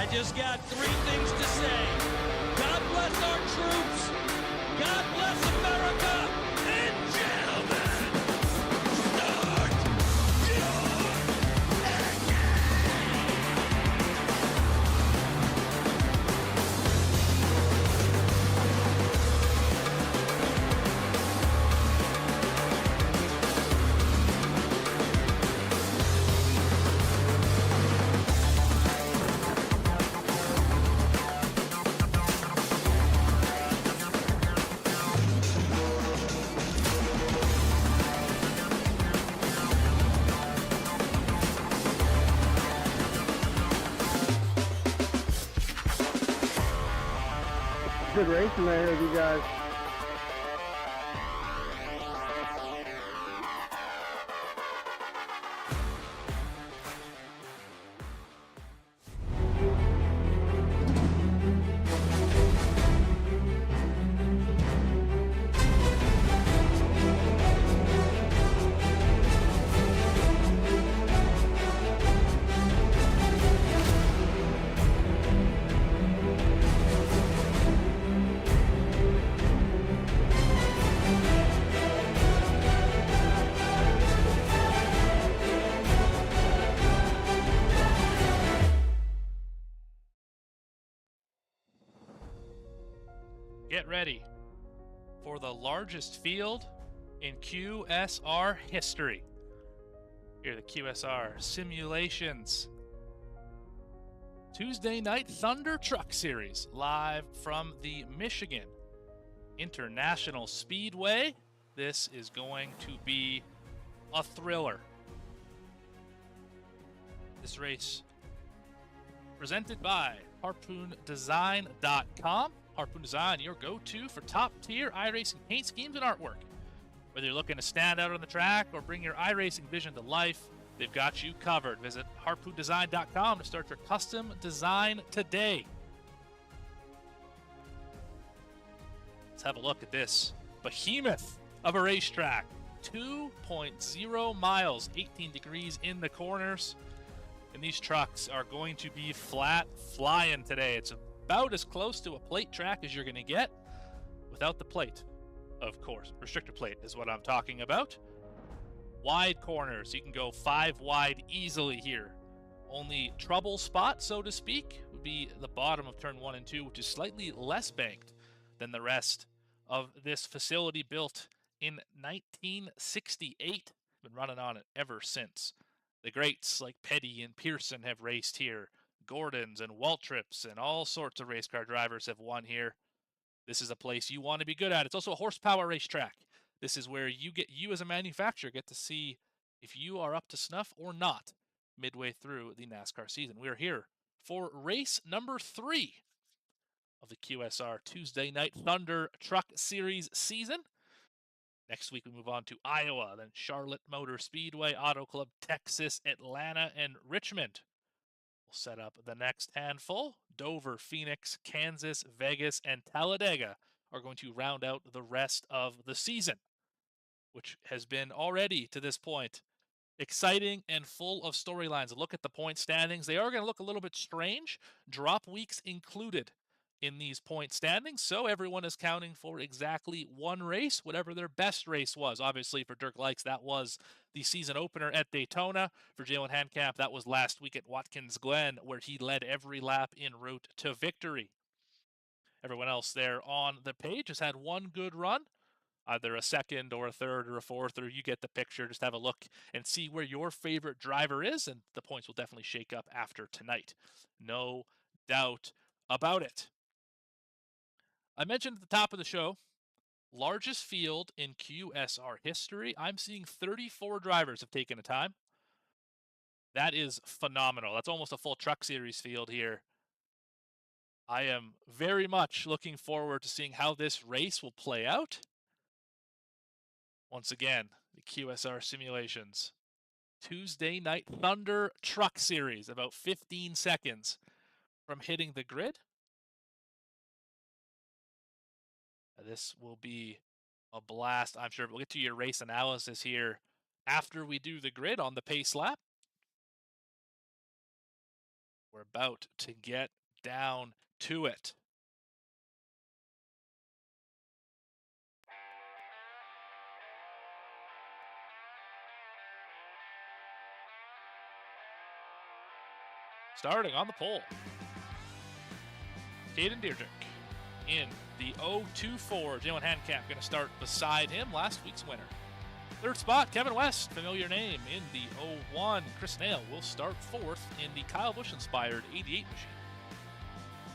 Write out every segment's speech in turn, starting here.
I just got three things to say. God bless our troops. God bless America. And gentlemen, start your Good racing there with you guys. Get ready for the largest field in QSR history. Here are the QSR simulations. Tuesday night Thunder Truck Series live from the Michigan International Speedway. This is going to be a thriller. This race presented by HarpoonDesign.com. Harpoon Design, your go-to for top-tier iRacing paint schemes and artwork. Whether you're looking to stand out on the track or bring your iRacing vision to life, they've got you covered. Visit HarpoonDesign.com to start your custom design today. Let's have a look at this behemoth of a racetrack. 2.0 miles, 18 degrees in the corners. And these trucks are going to be flat flying today. It's about as close to a plate track as you're going to get without the plate, of course. Restrictor plate is what I'm talking about. Wide corners. You can go 5 wide easily here. Only trouble spot, so to speak, would be the bottom of turn 1 and 2, which is slightly less banked than the rest of this facility, built in 1968. Been running on it ever since. The greats like Petty and Pearson have raced here. Gordons and Waltrips and all sorts of race car drivers have won here. This is a place you want to be good at. It's also a horsepower racetrack. This is where you as a manufacturer get to see if you are up to snuff or not midway through the NASCAR season. We are here for race number 3 of the QSR Tuesday Night Thunder Truck Series season. Next week we move on to Iowa, then Charlotte Motor Speedway, Auto Club, Texas, Atlanta, and Richmond. We'll set up the next handful. Dover, Phoenix, Kansas, Vegas, and Talladega are going to round out the rest of the season, which has been already, to this point, exciting and full of storylines. Look at the point standings. They are going to look a little bit strange. Drop weeks included in these point standings, so everyone is counting for exactly one race, whatever their best race was. Obviously, for Dirk Likes, that was the season opener at Daytona. For Jalen Handcap, that was last week at Watkins Glen, where he led every lap en route to victory. Everyone else there on the page has had one good run, either a second or a third or a fourth, or you get the picture. Just have a look and see where your favorite driver is, and the points will definitely shake up after tonight. No doubt about it. I mentioned at the top of the show, largest field in QSR history. I'm seeing 34 drivers have taken a time. That is phenomenal. That's almost a full truck series field here. I am very much looking forward to seeing how this race will play out. Once again, the QSR simulations. Tuesday Night Thunder Truck Series, about 15 seconds from hitting the grid. This will be a blast, I'm sure. We'll get to your race analysis here after we do the grid on the pace lap. We're about to get down to it. Starting on the pole, Caden Deirdrick in the 024. Jalen Handcamp going to start beside him, last week's winner. Third spot, Kevin West, familiar name, in the 01. Chris Nail will start fourth in the Kyle Busch-inspired 88 machine.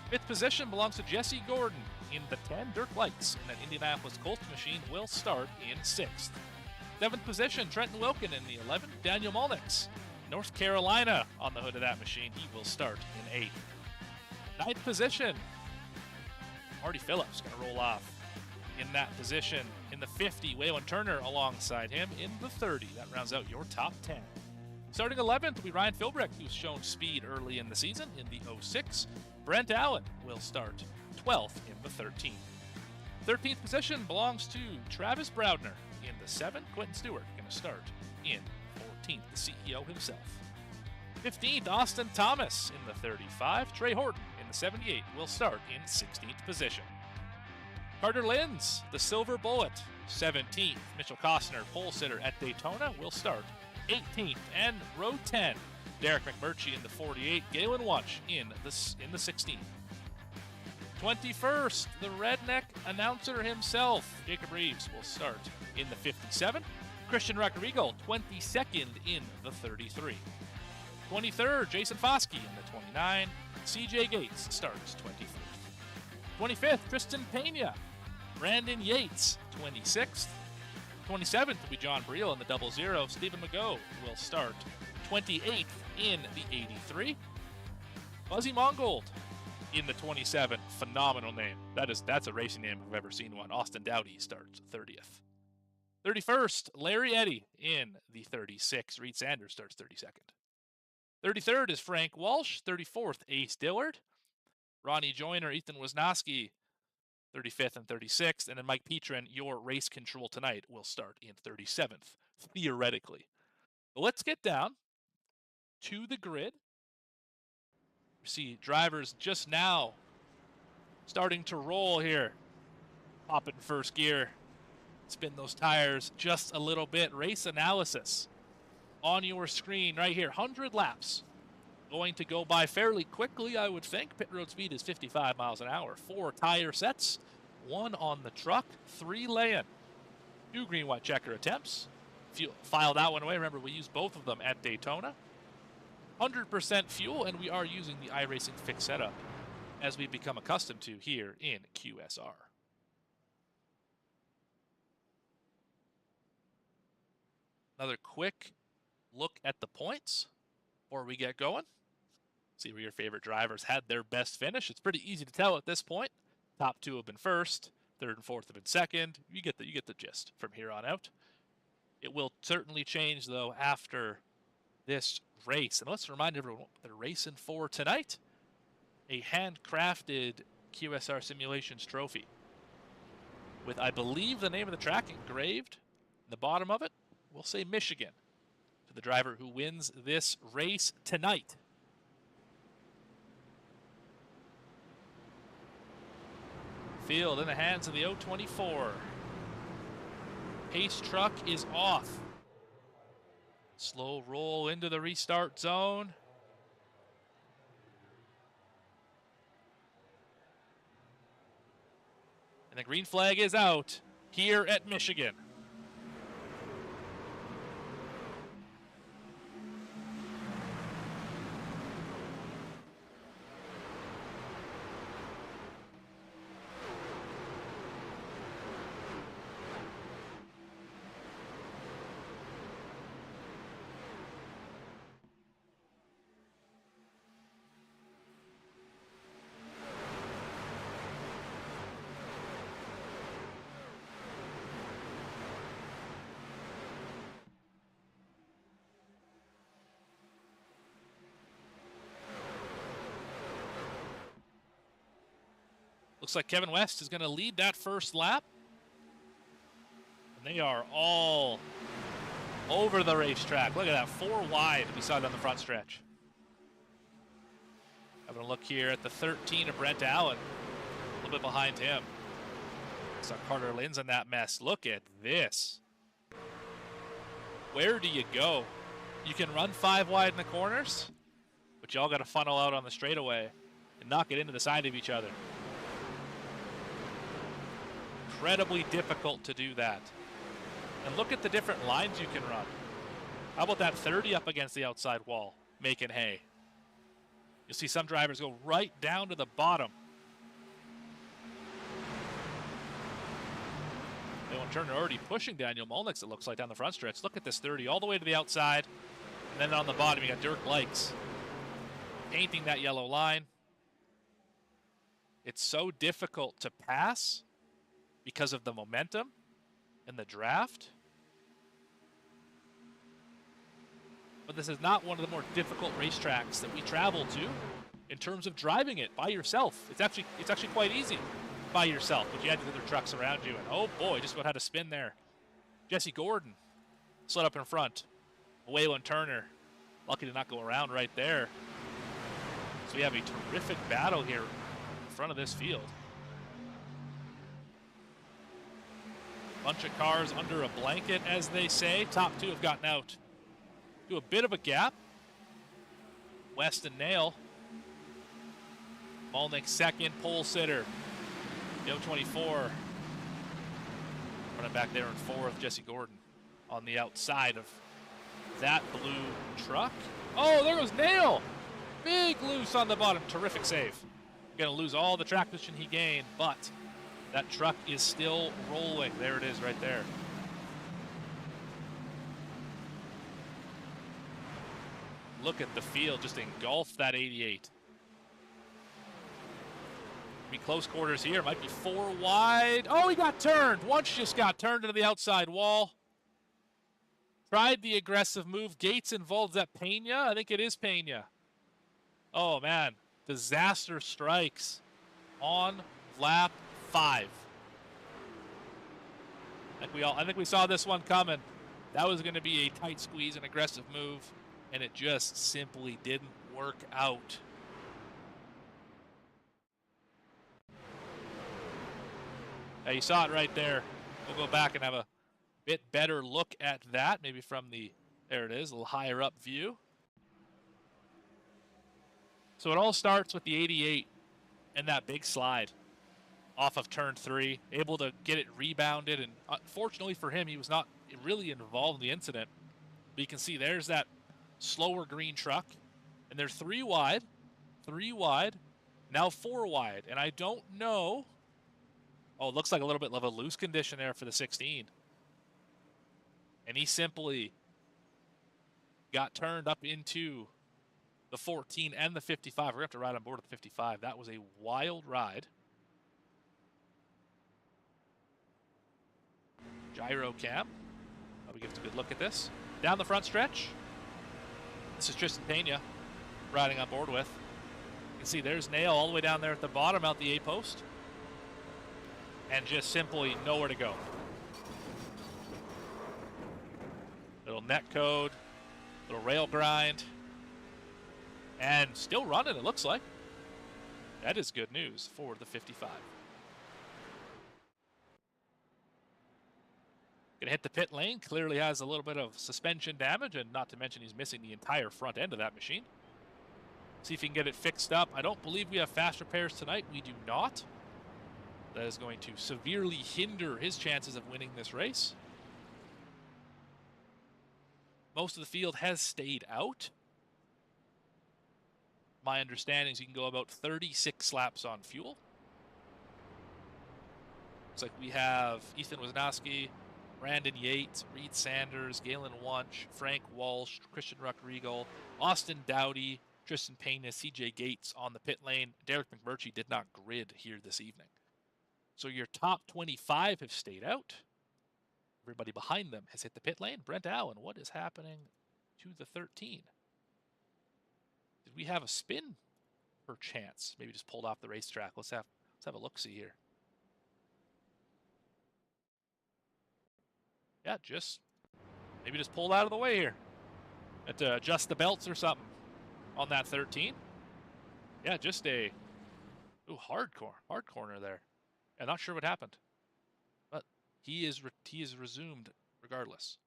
Fifth position belongs to Jesse Gordon in the 10. Dirk Lights in that Indianapolis Colts machine will start in sixth. Seventh position, Trenton Wilkin in the 11. Daniel Molnix, North Carolina, on the hood of that machine. He will start in eighth. Ninth position, Marty Phillips going to roll off in that position. In the 50, Waylon Turner alongside him in the 30. That rounds out your top 10. Starting 11th will be Ryan Philbrick, who's shown speed early in the season in the 06. Brent Allen will start 12th in the 13. 13th position belongs to Travis Broudner in the 7. Quentin Stewart going to start in 14th, the CEO himself. 15th, Austin Thomas in the 35. Trey Horton in the 78 will start in 16th position. Carter Linz, the Silver Bullet, 17th. Mitchell Costner, pole sitter at Daytona, will start 18th. And row 10, Derek McMurtry in the 48. Galen Wunsch in the 16th. 21st, the redneck announcer himself, Jacob Reeves, will start in the 57. Christian Rodrigo, 22nd in the 33. 23rd, Jason Foskey in the 29. CJ Gates starts 21st. 25th, Tristan Pena. Brandon Yates, 26th. 27th will be John Briel in the 00. Stephen McGough will start 28th in the 83. Buzzy Mongold in the 27. Phenomenal name. That's a racing name if I've ever seen one. Austin Dowdy starts 30th. 31st, Larry Eddy in the 36. Reed Sanders starts 32nd. 33rd is Frank Walsh. 34th, Ace Dillard. Ronnie Joyner, Ethan Wisnowski, 35th and 36th. And then Mike Petrin, your race control tonight, will start in 37th, theoretically. But let's get down to the grid. We see drivers just now starting to roll here. Pop in first gear. Spin those tires just a little bit. Race analysis on your screen right here. 100 laps. Going to go by fairly quickly, I would think. Pit road speed is 55 miles an hour. 4 tire sets, 1 on the truck, 3 lay-in, 2 green, white checker attempts. If you file that one away, remember we used both of them at Daytona. 100% fuel, and we are using the iRacing Fix setup as we become accustomed to here in QSR. Another quick look at the points before we get going. See where your favorite drivers had their best finish. It's pretty easy to tell at this point. Top 2 have been first, 3rd and 4th have been second. You get the gist from here on out. It will certainly change though after this race. And let's remind everyone what they're racing for tonight. A handcrafted QSR Simulations trophy with, I believe, the name of the track engraved in the bottom of it. We'll say Michigan to the driver who wins this race tonight. Field in the hands of the 024. Pace truck is off. Slow roll into the restart zone. And the green flag is out here at Michigan. Looks like Kevin West is going to lead that first lap. And they are all over the racetrack. Look at that, 4 wide we saw down the front stretch. Having a look here at the 13 of Brent Allen. A little bit behind him. Saw Carter Lynn's in that mess. Look at this. Where do you go? You can run 5 wide in the corners, but you all got to funnel out on the straightaway and knock it into the side of each other. Incredibly difficult to do that. And look at the different lines you can run. How about that 30 up against the outside wall, making hay? You'll see some drivers go right down to the bottom. Dylan Turner already pushing Daniel Molnix, it looks like, down the front stretch. Look at this 30 all the way to the outside. And then on the bottom, you got Dirk Likes painting that yellow line. It's so difficult to pass because of the momentum and the draft. But this is not one of the more difficult racetracks that we travel to in terms of driving it by yourself. It's actually quite easy by yourself, but you had the other trucks around you, and oh boy, just about had a spin there. Jesse Gordon slid up in front. Waylon Turner, lucky to not go around right there. So we have a terrific battle here in front of this field. Bunch of cars under a blanket, as they say. Top 2 have gotten out to a bit of a gap. West and Nail. Molnick second, pole sitter. Yo 24 running back there in 4th. Jesse Gordon on the outside of that blue truck. Oh, there goes Nail. Big loose on the bottom. Terrific save. Going to lose all the track position he gained, but that truck is still rolling. There it is right there. Look at the field just engulf that 88. Be close quarters here. Might be 4 wide. Oh, he got turned. Once just got turned into the outside wall. Tried the aggressive move. Gates involved. Is that Pena? I think it is Pena. Oh, man. Disaster strikes on lap 5. I think we saw this one coming. That was going to be a tight squeeze, an aggressive move, and it just simply didn't work out. Now you saw it right there. We'll go back and have a bit better look at that, maybe from the, there it is, a little higher up view. So it all starts with the 88 and that big slide off of turn 3, able to get it rebounded, and unfortunately for him, he was not really involved in the incident. But you can see there's that slower green truck, and they're 3 wide, now 4 wide, and I don't know. Oh, it looks like a little bit of a loose condition there for the 16. And he simply got turned up into the 14 and the 55. We're going to have to ride on board with the 55. That was a wild ride. Gyro cam. Probably gives a good look at this. Down the front stretch. This is Tristan Pena riding on board with. You can see there's Nail all the way down there at the bottom out the A-post. And just simply nowhere to go. Little net code, little rail grind, and still running, it looks like. That is good news for the 55. Gonna hit the pit lane, clearly has a little bit of suspension damage, and not to mention he's missing the entire front end of that machine. See if he can get it fixed up. I don't believe we have fast repairs tonight. We do not. That is going to severely hinder his chances of winning this race. Most of the field has stayed out. My understanding is you can go about 36 laps on fuel. Looks like we have Ethan Wisnowski, Brandon Yates, Reed Sanders, Galen Wunsch, Frank Walsh, Christian Ruckriegel, Austin Dowdy, Tristan Pena, CJ Gates on the pit lane. Derek McMurtry did not grid here this evening. So your top 25 have stayed out. Everybody behind them has hit the pit lane. Brent Allen, what is happening to the 13? Did we have a spin perchance? Maybe just pulled off the racetrack. Let's have a look-see here. Yeah, maybe just pulled out of the way here. Had to adjust the belts or something on that 13. Yeah, just a hard corner there. I'm not sure what happened, but he is resumed regardless.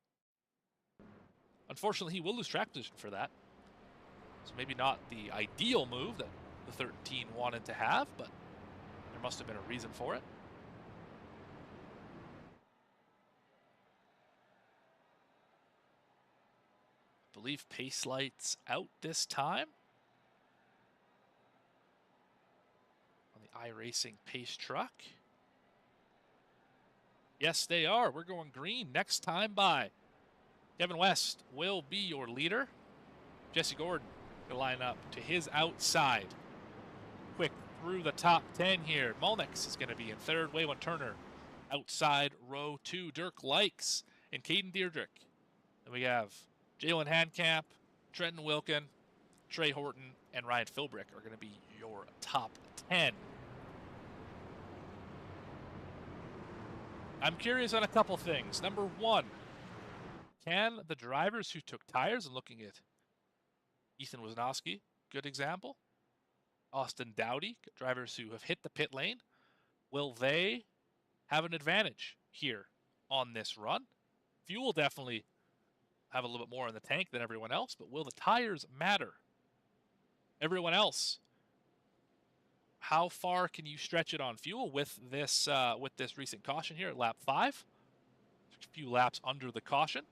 Unfortunately, he will lose track position for that. So maybe not the ideal move that the 13 wanted to have, but there must have been a reason for it. I believe pace lights out this time on the iRacing pace truck. Yes, they are. We're going green next time by. Kevin West will be your leader. Jesse Gordon will line up to his outside. Quick through the top 10 here. Molnix is going to be in third. Waylon Turner outside row 2. Dirk Likes and Caden Deirdrick. Then we have Jalen Handcamp, Trenton Wilkin, Trey Horton, and Ryan Philbrick are going to be your top 10. I'm curious on a couple things. Number one, can the drivers who took tires, and looking at Ethan Wisnowski, good example, Austin Dowdy, drivers who have hit the pit lane, will they have an advantage here on this run? Fuel definitely have a little bit more in the tank than everyone else, but will the tires matter? Everyone else, how far can you stretch it on fuel with this recent caution here at lap 5? A few laps under the caution.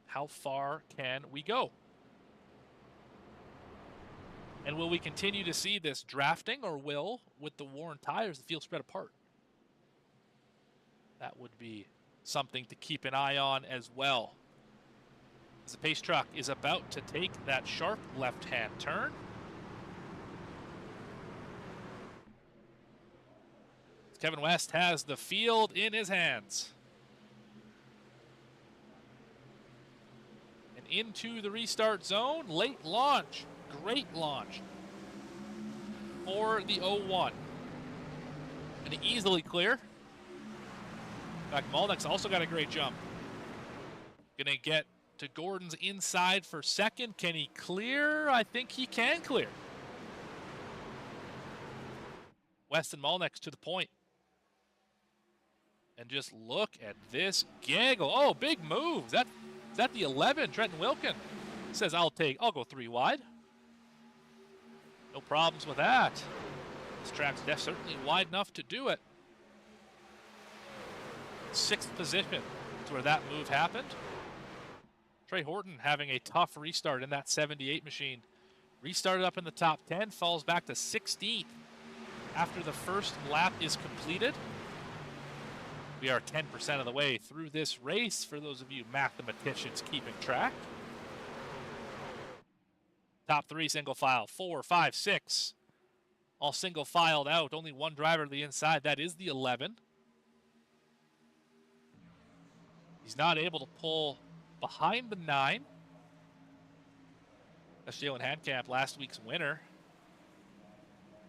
How far can we go? And will we continue to see this drafting, or will, with the worn tires, the field spread apart? That would be something to keep an eye on as well. As the pace truck is about to take that sharp left-hand turn. Kevin West has the field in his hands. And into the restart zone. Late launch. Great launch for the 01. And easily clear. In fact, Molnix also got a great jump. Gonna get to Gordon's inside for second. Can he clear? I think he can clear. West and Molnix to the point. And just look at this gaggle. Oh, big move. Is that the 11? Trenton Wilkin says, I'll go 3 wide. No problems with that. This track's certainly wide enough to do it. 6th position is where that move happened. Trey Horton having a tough restart in that 78 machine. Restarted up in the top 10, falls back to 16th after the first lap is completed. We are 10% of the way through this race for those of you mathematicians keeping track. Top 3 single file, 4, 5, 6. All single filed out. Only one driver to the inside. That is the 11. He's not able to pull behind the 9. That's Jalen Handcamp, last week's winner.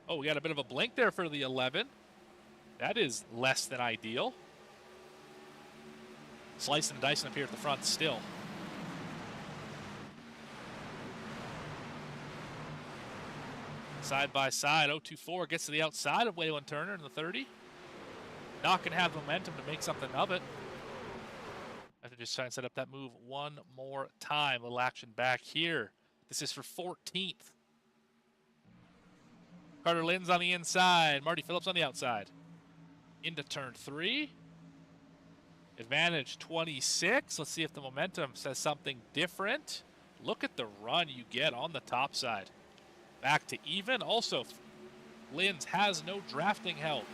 Oh, we got a bit of a blink there for the 11. That is less than ideal. Slicing and dicing up here at the front still. Side by side, 024 gets to the outside of Waylon Turner in the 30. Not going to have momentum to make something of it. Have to just try and set up that move one more time. A little action back here. This is for 14th. Carter Lynn's on the inside. Marty Phillips on the outside. Into turn 3. Advantage 26. Let's see if the momentum says something different. Look at the run you get on the top side. Back to even. Also, Lynn's has no drafting help.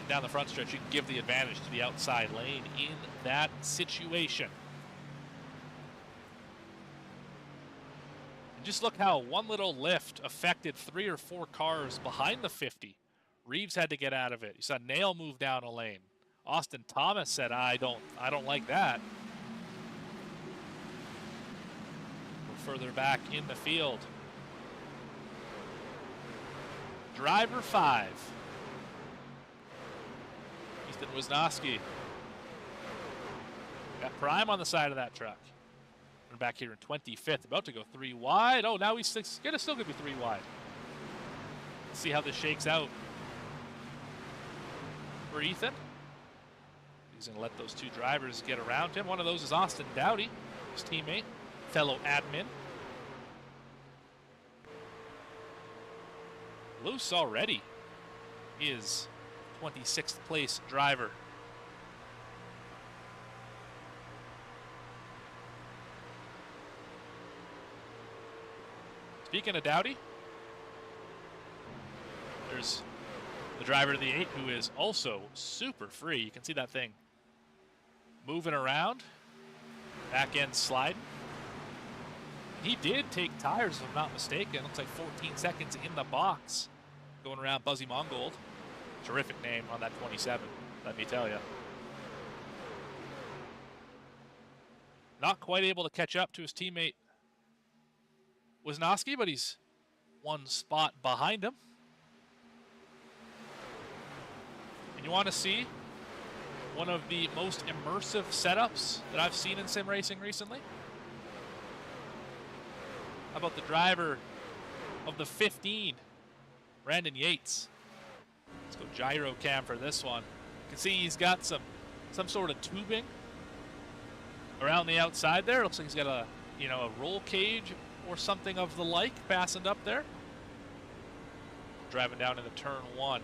And down the front stretch, you can give the advantage to the outside lane in that situation. And just look how one little lift affected 3 or 4 cars behind the 50. Reeves had to get out of it. You saw Nail move down a lane. Austin Thomas said, I don't like that. We're further back in the field. Driver 5. Ethan Wisnowski. Got Prime on the side of that truck. back here in 25th, about to go 3 wide. Oh, now he's still gonna be 3 wide. Let's see how this shakes out for Ethan. He's gonna let those two drivers get around him. One of those is Austin Dowdy, his teammate, fellow admin. Luce already is 26th place driver. Speaking of Dowdy, there's the driver of the 8 who is also super free. You can see that thing moving around, back end sliding. He did take tires, if I'm not mistaken. Looks like 14 seconds in the box going around Buzzy Mongold. Terrific name on that 27, let me tell you. Not quite able to catch up to his teammate Wisnowski, but he's one spot behind him. And you want to see one of the most immersive setups that I've seen in sim racing recently? How about the driver of the 15, Brandon Yates? Let's go gyro cam for this one. You can see he's got some sort of tubing around the outside there. Looks like he's got a roll cage or something of the like fastened up there. Driving down into turn 1.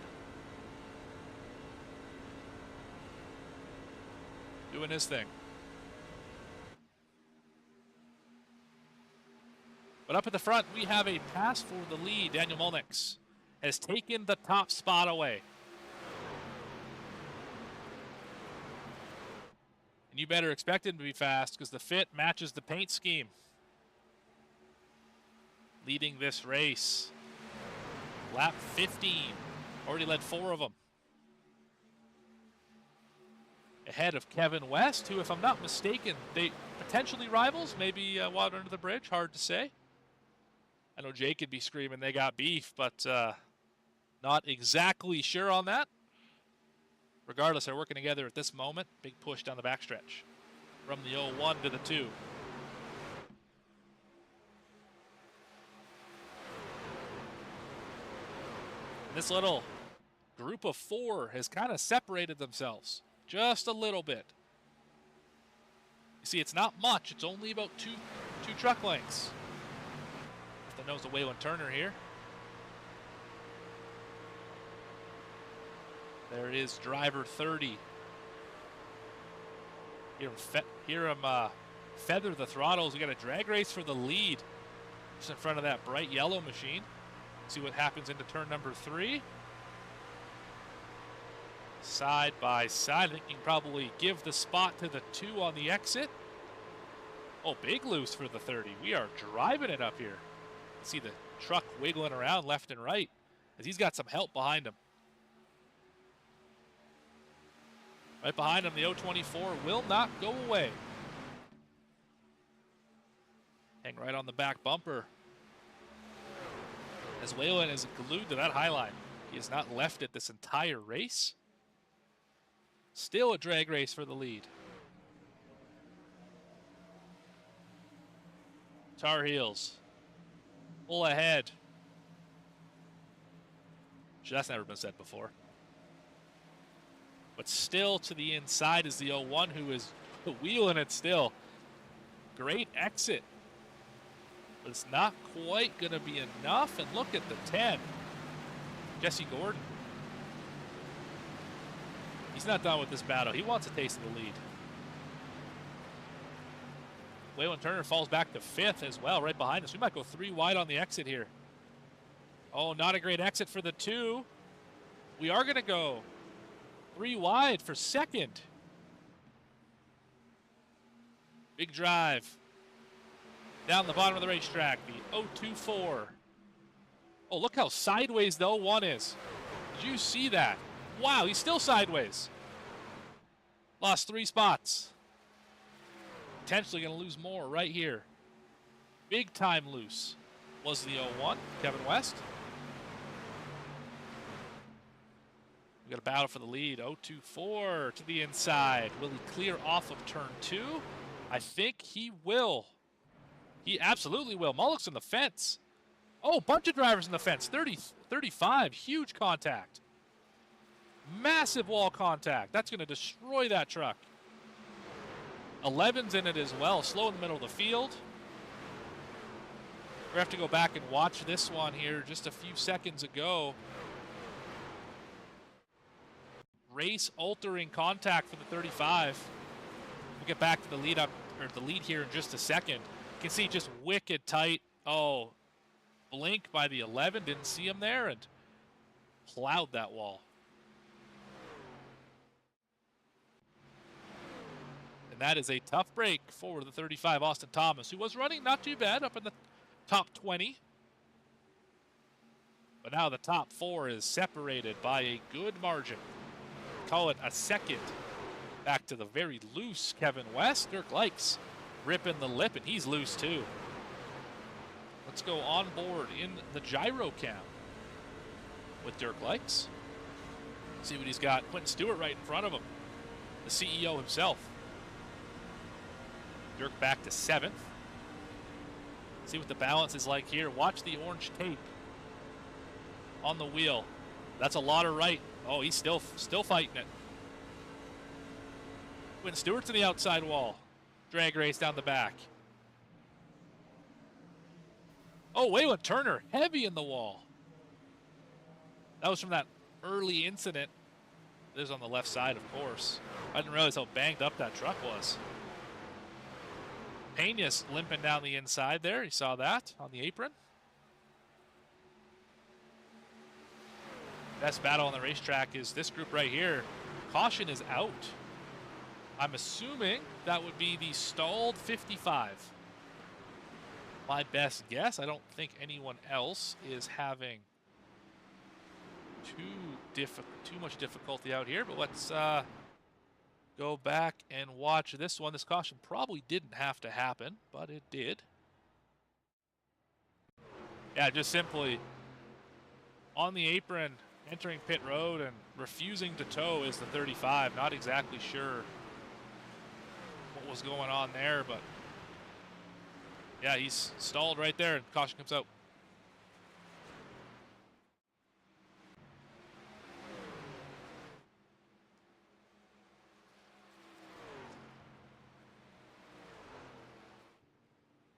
Doing his thing. But up at the front, we have a pass for the lead. Daniel Molnix has taken the top spot away. And you better expect him to be fast because the fit matches the paint scheme. Leading this race. Lap 15. Already led 4 of them. Ahead of Kevin West, who, if I'm not mistaken, they potentially rivals, maybe water under the bridge, hard to say. I know Jake could be screaming they got beef, but not exactly sure on that. Regardless, they're working together at this moment. Big push down the backstretch from the 01 to the 2. And this little group of 4 has kind of separated themselves just a little bit. You see, it's not much. It's only about two truck lengths. The nose of Waylon Turner here. There is driver 30. Hear him feather the throttles. We got a drag race for the lead. Just in front of that bright yellow machine. See what happens into turn number 3. Side by side. I think you can probably give the spot to the 2 on the exit. Oh, big loose for the 30. We are driving it up here. See the truck wiggling around left and right as he's got some help behind him. Right behind him, the 024 will not go away. Hang right on the back bumper as Waylon is glued to that highline. He has not left it this entire race. Still a drag race for the lead. Tar Heels full ahead. That's never been said before. But still to the inside is the 01 who is wheeling it still. Great exit. But it's not quite going to be enough. And look at the 10. Jesse Gordon. He's not done with this battle. He wants a taste of the lead. Waylon Turner falls back to 5th as well, right behind us. We might go 3 wide on the exit here. Oh, not a great exit for the 2. We are going to go 3 wide for 2nd. Big drive. Down the bottom of the racetrack, the 024. Oh, look how sideways the 01 is. Did you see that? Wow, he's still sideways. Lost 3 spots. Potentially going to lose more right here. Big time loose was the 01, Kevin West. We got a battle for the lead. 024 to the inside. Will he clear off of turn 2? I think he will. He absolutely will. Mullock's in the fence. Oh, bunch of drivers in the fence. 30, 35, huge contact. Massive wall contact. That's going to destroy that truck. 11's in it as well, slow in the middle of the field. We have to go back and watch this one here just a few seconds ago. Race-altering contact for the 35. We'll get back to the lead here in just a second. You can see just wicked tight. Oh, blink by the 11. Didn't see him there and plowed that wall. And that is a tough break for the 35 Austin Thomas, who was running not too bad up in the top 20. But now the top 4 is separated by a good margin. Call it a second. Back to the very loose Kevin West. Dirk Likes ripping the lip, and he's loose too. Let's go on board in the gyro cam with Dirk Likes. See what he's got. Quentin Stewart right in front of him. The CEO himself. Dirk back to 7th. See what the balance is like here. Watch the orange tape on the wheel. That's a lot of right. Oh, he's still fighting it. Quentin Stewart's in the outside wall. Drag race down the back. Oh, Waylon Turner, heavy in the wall. That was from that early incident. This is on the left side, of course. I didn't realize how banged up that truck was. Pena's limping down the inside there. You saw that on the apron. Best battle on the racetrack is this group right here. Caution is out. I'm assuming that would be the stalled 55. My best guess. I don't think anyone else is having too much difficulty out here, but let's go back and watch this one. This caution probably didn't have to happen, but it did. Yeah, just simply on the apron, entering pit road and refusing to tow is the 35. Not exactly sure what was going on there, but yeah, he's stalled right there and caution comes out.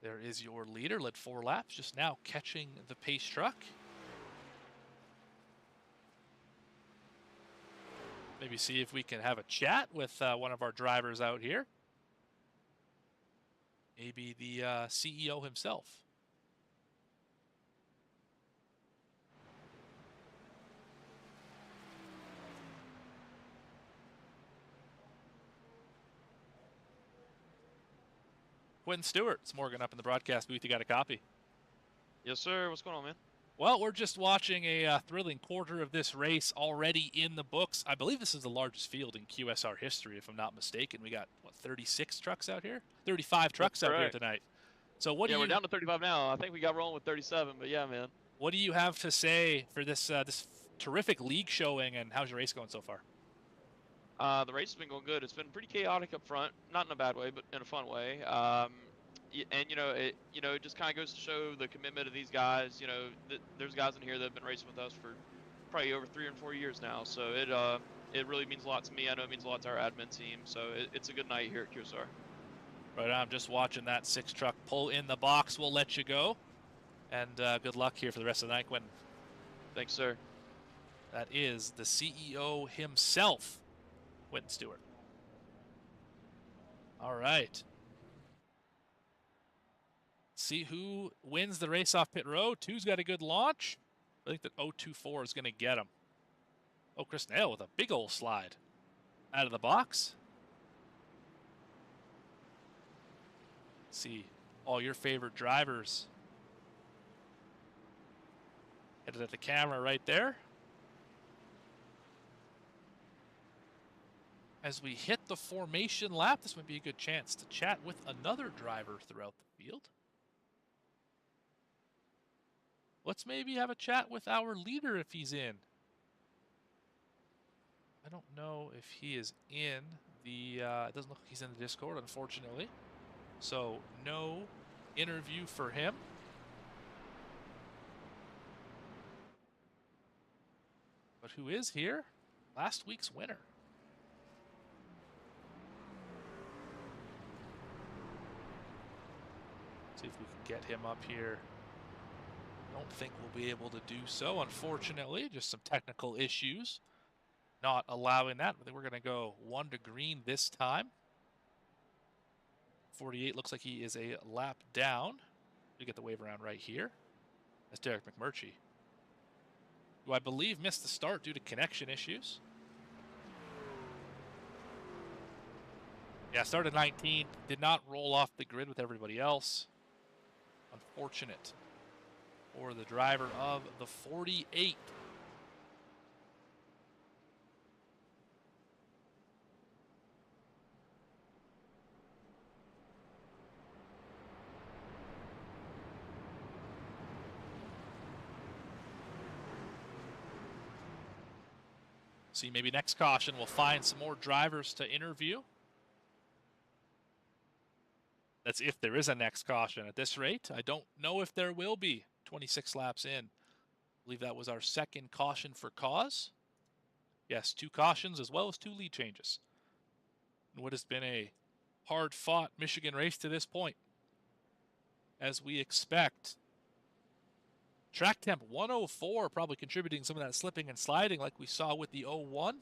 There is your leader, led 4 laps, just now catching the pace truck. Maybe see if we can have a chat with one of our drivers out here. Maybe the CEO himself. Quentin Stewart, it's Morgan up in the broadcast booth. You got a copy? Yes, sir. What's going on, man? Well, we're just watching a thrilling quarter of this race already in the books. I believe this is the largest field in QSR history, if I'm not mistaken. We got, what, 36 trucks out here? 35 trucks out here tonight. So what do you... we're down to 35 now. I think we got rolling with 37, but yeah, man. What do you have to say for this this terrific league showing, and how's your race going so far? The race has been going good. It's been pretty chaotic up front, not in a bad way, but in a fun way. And it just kind of goes to show the commitment of these guys. You know, there's guys in here that have been racing with us for probably over 3 or 4 years now. So it really means a lot to me. I know it means a lot to our admin team. So it's a good night here at QSR. Right, I'm just watching that 6 truck pull in the box. We'll let you go, and good luck here for the rest of the night, Quentin. Thanks, sir. That is the CEO himself, Quentin Stewart. All right. See who wins the race off pit road. 2's got a good launch. I think that 024 is going to get him. Oh, Chris Nail with a big old slide out of the box. See all your favorite drivers headed at the camera right there. As we hit the formation lap, this might be a good chance to chat with another driver throughout the field. Let's maybe have a chat with our leader if he's in. I don't know if he is in the, it doesn't look like he's in the Discord, unfortunately. So, no interview for him. But who is here? Last week's winner. See if we can get him up here. Don't think we'll be able to do so, unfortunately. Just some technical issues not allowing that. I think we're going to go 1 to green this time. 48 looks like he is a lap down. We get the wave around right here. That's Derek McMurtry, who I believe missed the start due to connection issues. Yeah, started 19th, did not roll off the grid with everybody else. Unfortunate for the driver of the 48. See, maybe next caution we'll find some more drivers to interview. That's if there is a next caution. At this rate, I don't know if there will be. 26 laps in. I believe that was our second caution for cause. Yes, 2 cautions as well as 2 lead changes. In what has been a hard-fought Michigan race to this point. As we expect. Track temp 104 probably contributing some of that slipping and sliding like we saw with the 01.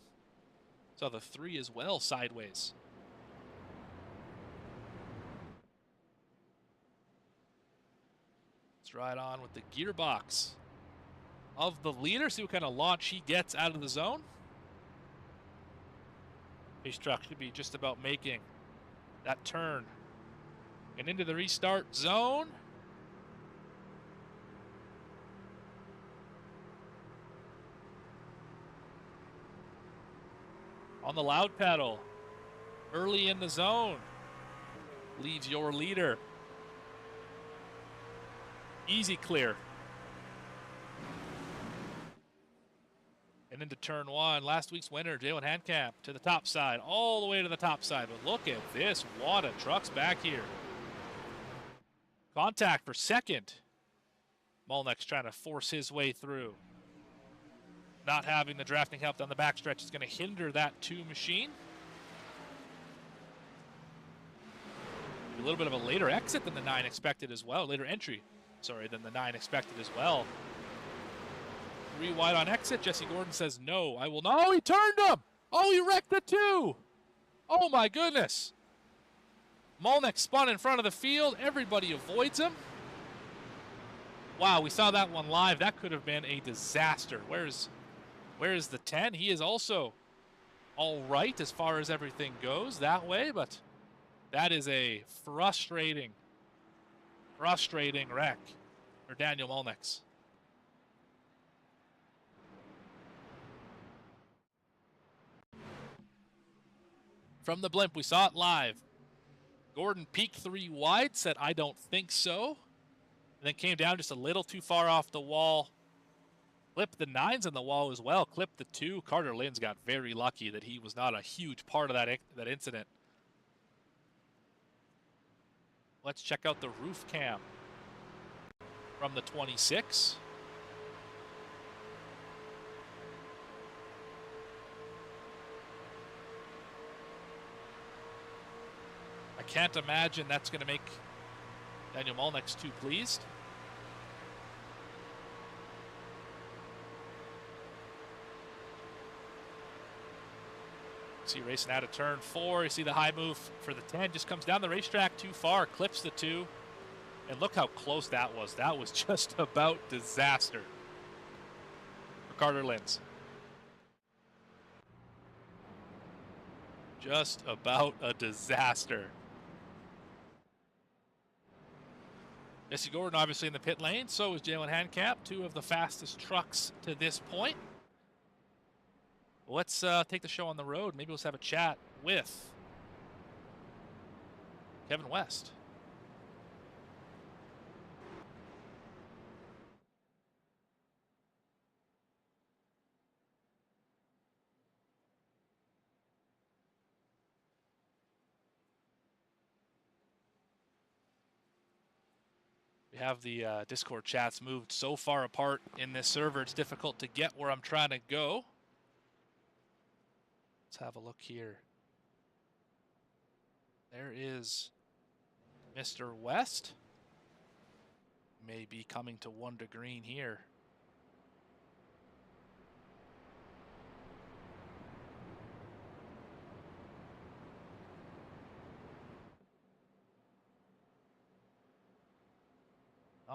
Saw the 3 as well sideways. Let's ride on with the gearbox of the leader. See what kind of launch he gets out of the zone. His truck should be just about making that turn and into the restart zone. On the loud pedal, early in the zone, leaves your leader. Easy clear. And into turn 1, last week's winner, Jalen Handcamp, to the top side, all the way to the top side. But look at this wad of trucks back here. Contact for second. Molnick's trying to force his way through. Not having the drafting help down the backstretch is going to hinder that 2 machine. A little bit of a later exit than the 9 expected as well. Later entry, sorry, than the 9 expected as well. 3 wide on exit. Jesse Gordon says, no, I will not. Oh, he turned him. Oh, he wrecked the 2. Oh, my goodness. Molnick spun in front of the field. Everybody avoids him. Wow, we saw that one live. That could have been a disaster. Where is the 10? He is also all right as far as everything goes that way, but that is a frustrating wreck for Daniel Molnick. From the blimp, we saw it live. Gordon peaked 3 wide, said, I don't think so. And then came down just a little too far off the wall. Clipped the 9s in the wall as well. Clipped the 2. Carter Lynn's got very lucky that he was not a huge part of that incident. Let's check out the roof cam from the 26. I can't imagine that's going to make Daniel Molnick too pleased. See racing out of turn 4. You see the high move for the 10. Just comes down the racetrack too far. Clips the 2. And look how close that was. That was just about disaster for Carter Lynn's. Just about a disaster. Jesse Gordon obviously in the pit lane. So is Jalen Handcamp. 2 of the fastest trucks to this point. Let's take the show on the road. Maybe let's have a chat with Kevin West. We have the Discord chats moved so far apart in this server, it's difficult to get where I'm trying to go. Let's have a look here. There is Mr. West. May be coming to 1 to green here.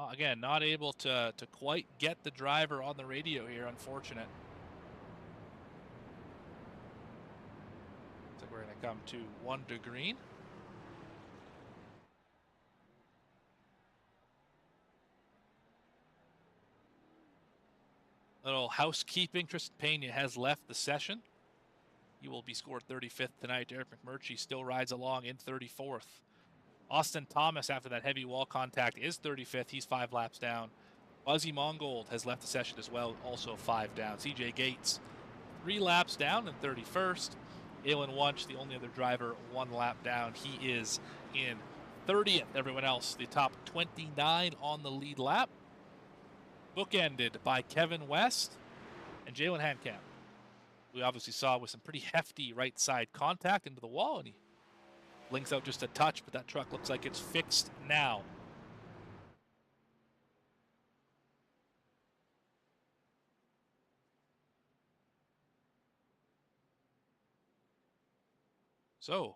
Again, not able to quite get the driver on the radio here, unfortunate. Looks like we're going to come to 1 to green. Little housekeeping, Tristan Pena has left the session. He will be scored 35th tonight. Derek McMurtry still rides along in 34th. Austin Thomas, after that heavy wall contact, is 35th. He's 5 laps down. Buzzy Mongold has left the session as well, also 5 down. CJ Gates, 3 laps down and 31st. Alan Wunsch, the only other driver, 1 lap down. He is in 30th. Everyone else, the top 29 on the lead lap. Bookended by Kevin West and Jalen Hankamp. We obviously saw with some pretty hefty right side contact into the wall, and he blinks out just a touch, but that truck looks like it's fixed now. So,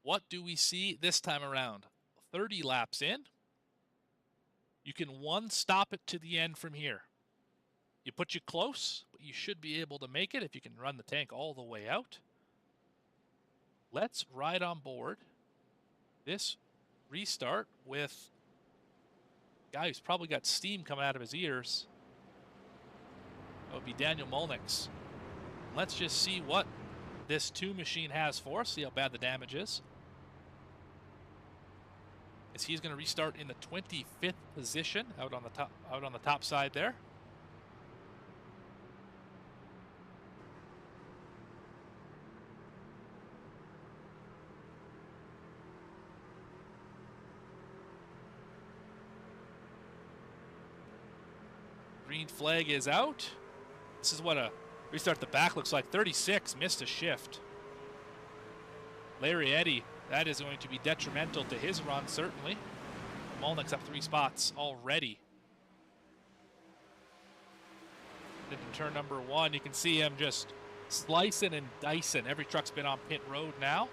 what do we see this time around? 30 laps in. You can one stop it to the end from here. You put you close, but you should be able to make it if you can run the tank all the way out. Let's ride on board this restart with a guy who's probably got steam coming out of his ears. That would be Daniel Molnix. Let's just see what this 2 machine has for us, see how bad the damage is. As he's going to restart in the 25th position out on the top side there. Green flag is out. This is what a restart the back looks like. 36 missed a shift. Larry Eddy, that is going to be detrimental to his run, certainly. Molnick's up 3 spots already. Into turn number 1, you can see him just slicing and dicing. Every truck's been on pit road now.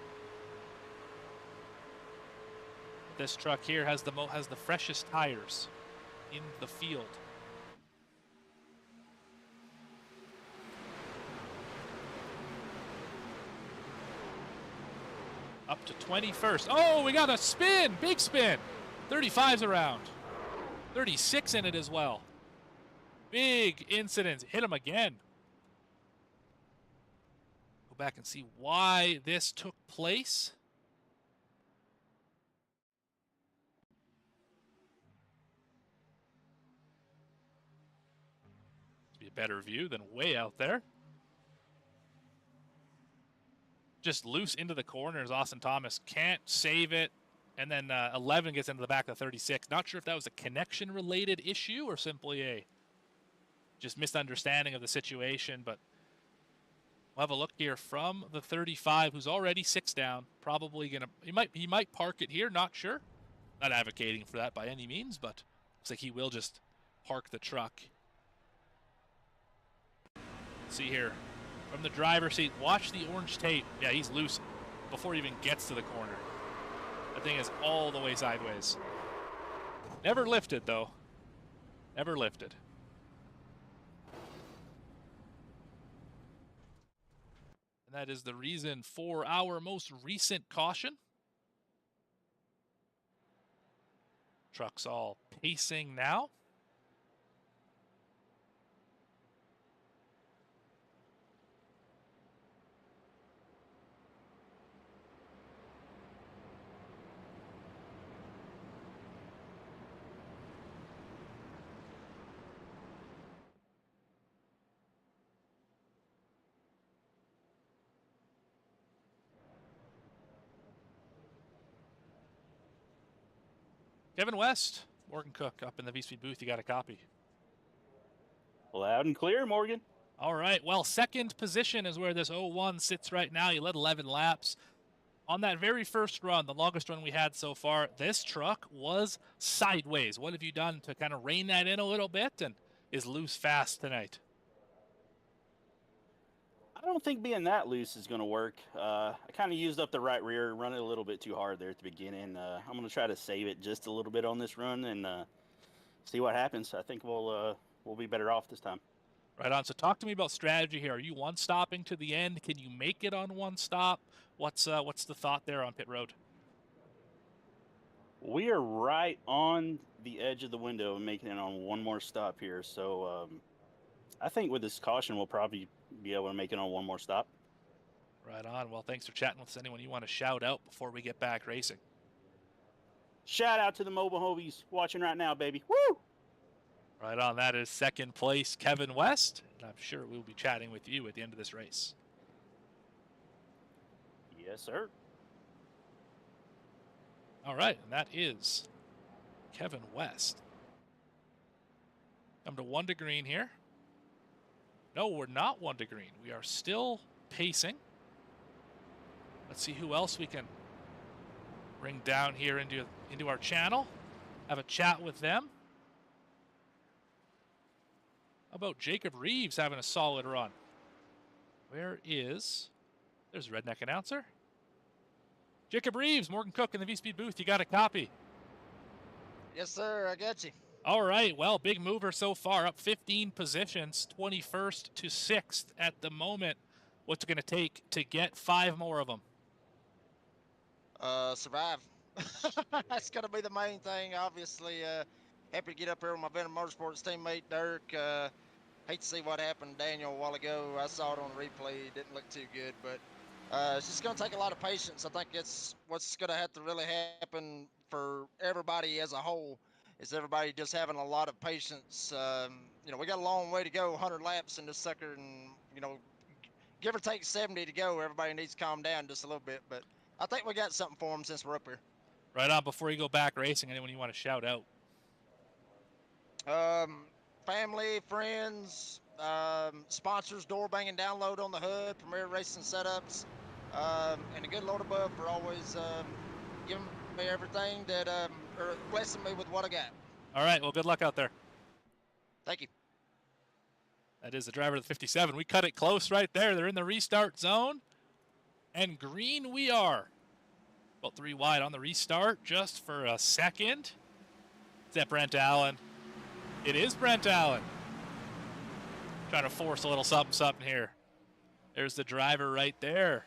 This truck here has the freshest tires in the field. Up to 21st. Oh, we got a spin. Big spin. 35's around. 36 in it as well. Big incident. Hit him again. Go back and see why this took place. Be a better view than way out there. Just loose into the corners. Austin Thomas can't save it. And then 11 gets into the back of 36. Not sure if that was a connection-related issue or simply a just misunderstanding of the situation. But we'll have a look here from the 35, who's already 6 down. Probably going to... He might park it here. Not sure. Not advocating for that by any means, but looks like he will just park the truck. See here. From the driver's seat, watch the orange tape. Yeah, he's loose before he even gets to the corner. That thing is all the way sideways. Never lifted, though. Never lifted. And that is the reason for our most recent caution. Truck's all pacing now. Kevin West Morgan Cook up in the V-Speed booth. You got a copy. Loud and clear, Morgan. All right. Well, second position is where this 01 sits right now. You led 11 laps. On that very first run, the longest run we had so far, this truck was sideways. What have you done to kind of rein that in a little bit and is loose fast tonight? I don't think being that loose is going to work. I kind of used up the right rear, run it a little bit too hard there at the beginning. I'm going to try to save it just a little bit on this run and see what happens. I think we'll be better off this time. Right on. So talk to me about strategy here. Are you one-stopping to the end? Can you make it on one stop? What's the thought there on pit road? We are right on the edge of the window and making it on one more stop here. So I think with this caution, we'll probably be able to make it on one more stop. Right on. Well, thanks for chatting with us. Anyone you want to shout out before we get back racing? Shout out to the mobile hobies watching right now, baby. Woo! Right on. That is second place, Kevin West. And I'm sure we'll be chatting with you at the end of this race. Yes, sir. All right. And that is Kevin West. Come to 1 to green here. No, we're not 1 to green. We are still pacing. Let's see who else we can bring down here into our channel. Have a chat with them. How about Jacob Reeves having a solid run? There's Redneck Announcer. Jacob Reeves, Morgan Cook in the V-Speed booth. You got a copy? Yes, sir. I got you. All right. Well, big mover so far, up 15 positions, 21st to 6th at the moment. What's it going to take to get 5 more of them? Survive. That's going to be the main thing. Obviously, happy to get up here with my Venom Motorsports teammate, Dirk. Hate to see what happened to Daniel a while ago. I saw it on replay. It didn't look too good, but it's just going to take a lot of patience. I think it's what's going to have to really happen for everybody as a whole is everybody just having a lot of patience. We got a long way to go, 100 laps in this sucker, and, give or take 70 to go. Everybody needs to calm down just a little bit, but I think we got something for them since we're up here. Right on. Before you go back racing, anyone you want to shout out? Family, friends, sponsors, door banging download on the hood, Premier Racing Setups, and the good Lord above for always giving me everything that, or blessing me with what I got. All right. Well, good luck out there. Thank you. That is the driver of the 57. We cut it close right there. They're in the restart zone. And green we are. About 3 wide on the restart just for a second. Is that Brent Allen? It is Brent Allen. Trying to force a little something here. There's the driver right there.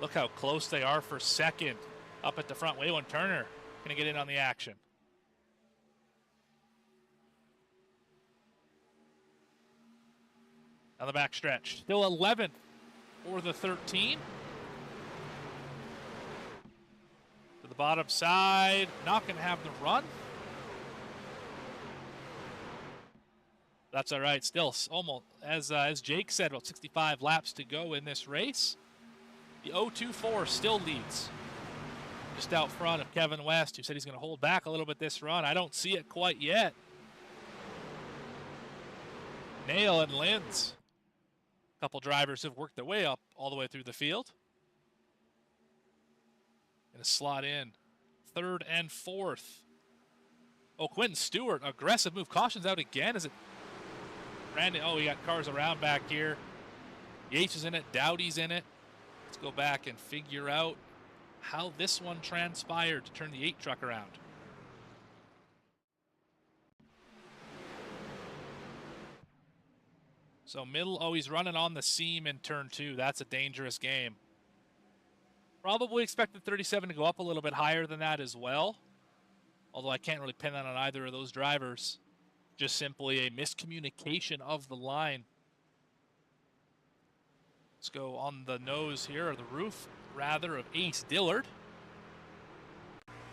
Look how close they are for second. Up at the front. Waylon Turner going to get in on the action. On the back stretch. Still 11th for the 13. To the bottom side. Not going to have the run. That's all right. Still almost, as Jake said, about 65 laps to go in this race. The 024 still leads. Just out front of Kevin West, who said he's going to hold back a little bit this run. I don't see it quite yet. Nail and Linz. A couple drivers have worked their way up all the way through the field. Going to slot in 3rd and 4th. Oh, Quentin Stewart, aggressive move. Caution's out again. Is it Brandon? Oh, we got cars around back here. Yates is in it. Dowdy's in it. Let's go back and figure out how this one transpired to turn the 8 truck around. So middle, oh, he's running on the seam in turn 2. That's a dangerous game. Probably expected 37 to go up a little bit higher than that as well. Although I can't really pin that on either of those drivers. Just simply a miscommunication of the line. Let's go on the nose here, or the roof, rather, of Ace Dillard.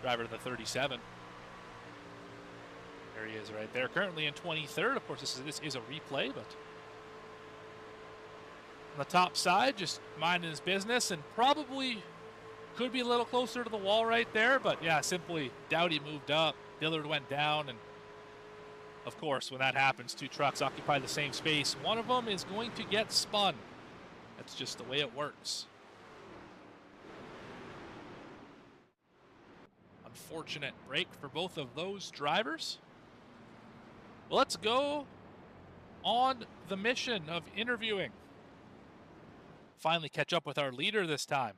Driver of the 37. There he is right there. Currently in 23rd. Of course, this is a replay, but on the top side, just minding his business and probably Could be a little closer to the wall right there, but yeah, simply Dowdy moved up, Dillard went down, and of course, when that happens, 2 trucks occupy the same space. One of them is going to get spun. That's just the way it works. Unfortunate break for both of those drivers. Let's go on the mission of interviewing. Finally catch up with our leader this time.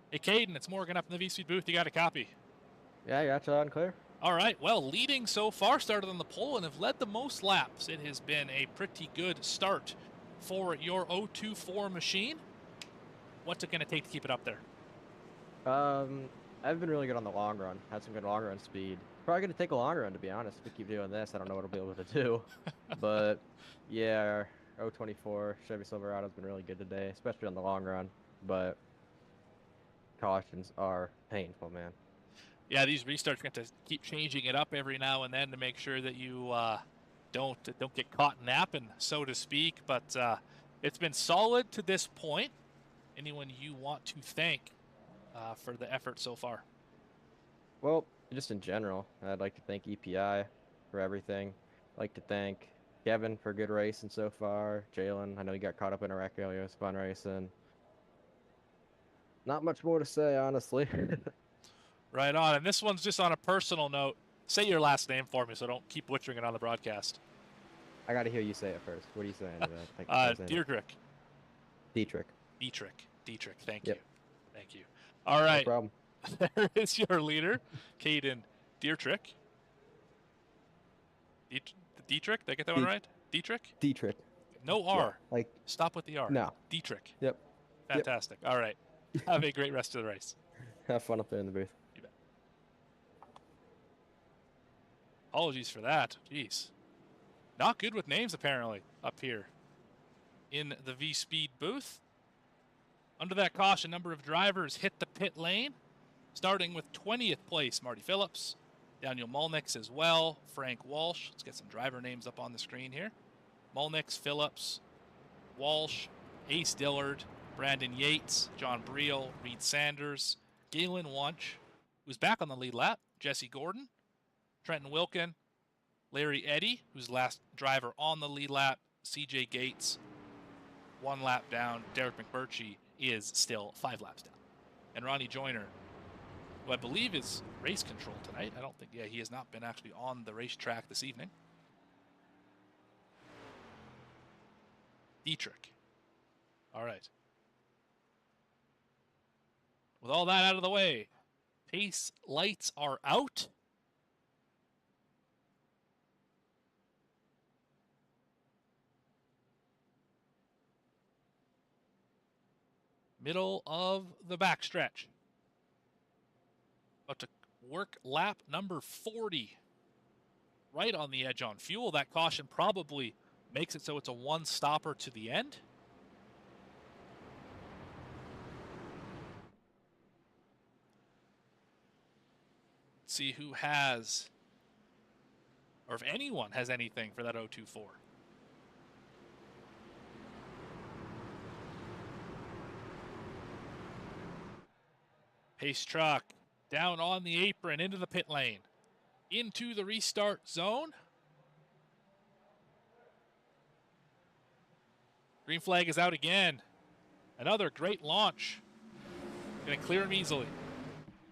Hey, Caden, it's Morgan up in the V-Speed booth. You got a copy? Yeah, you got you loud and clear. All right, well, leading so far, started on the pole and have led the most laps. It has been a pretty good start for your 024 machine. What's it going to take to keep it up there? I've been really good on the long run. Had some good long run speed. Probably going to take a long run, to be honest. If we keep doing this, I don't know what I'll be able to do. But, yeah, our 024 Chevy Silverado's been really good today, especially on the long run. But cautions are painful, man. Yeah, these restarts are going to keep changing it up every now and then to make sure that you don't get caught napping, so to speak. But it's been solid to this point. Anyone you want to thank for the effort so far? Well, just in general, I'd like to thank EPI for everything. I'd like to thank Kevin for good racing so far. Jalen, I know you got caught up in a wreck earlier. It was fun racing. Not much more to say, honestly. Right on. And this one's just on a personal note. Say your last name for me so I don't keep butchering it on the broadcast. I got to hear you say it first. What are you saying? Deirdrick. Dietrich. Dietrich. Thank Yep. you. Thank you. All right. No problem. There is your leader, Caden Dietrich. Dietrich? Did I get that one right? Dietrich? Dietrich. No R. Yeah, like, Stop with the R. no. Dietrich. Yep. Fantastic. All right. Have a great rest of the race. Have fun up there in the booth. You bet. Apologies for that. Jeez. Not good with names, apparently, up here in the V-Speed booth. Under that caution, number of drivers hit the pit lane, starting with 20th place, Marty Phillips, Daniel Mulnix as well, Frank Walsh. Let's get some driver names up on the screen here. Mulnix, Phillips, Walsh, Ace Dillard, Brandon Yates, John Briel, Reed Sanders, Galen Wunsch, who's back on the lead lap, Jesse Gordon, Trenton Wilkin, Larry Eddy, who's last driver on the lead lap, CJ Gates, 1 lap down, Derek McMurtry is still 5 laps down. And Ronnie Joyner, who I believe is race control tonight. I don't think, he has not been actually on the racetrack this evening. Dietrich. All right. With all that out of the way, pace lights are out. Middle of the backstretch. About to work lap number 40. Right on the edge on fuel. That caution probably makes it so it's a 1-stopper to the end. Let's see who has, or if anyone has anything for that 024. Pace truck down on the apron into the pit lane, into the restart zone. Green flag is out again. Another great launch. Gonna clear him easily.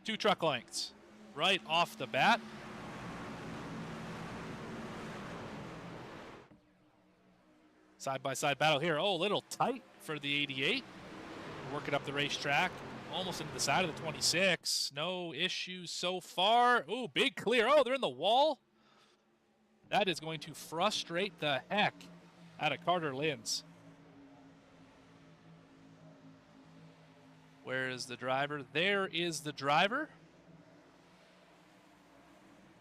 2 truck lengths right off the bat. Side-by-side battle here. Oh, a little tight for the 88. Working up the racetrack. Almost into the side of the 26. No issues so far. Ooh, big clear. Oh, they're in the wall. That is going to frustrate the heck out of Carter Linz. Where is the driver? There is the driver.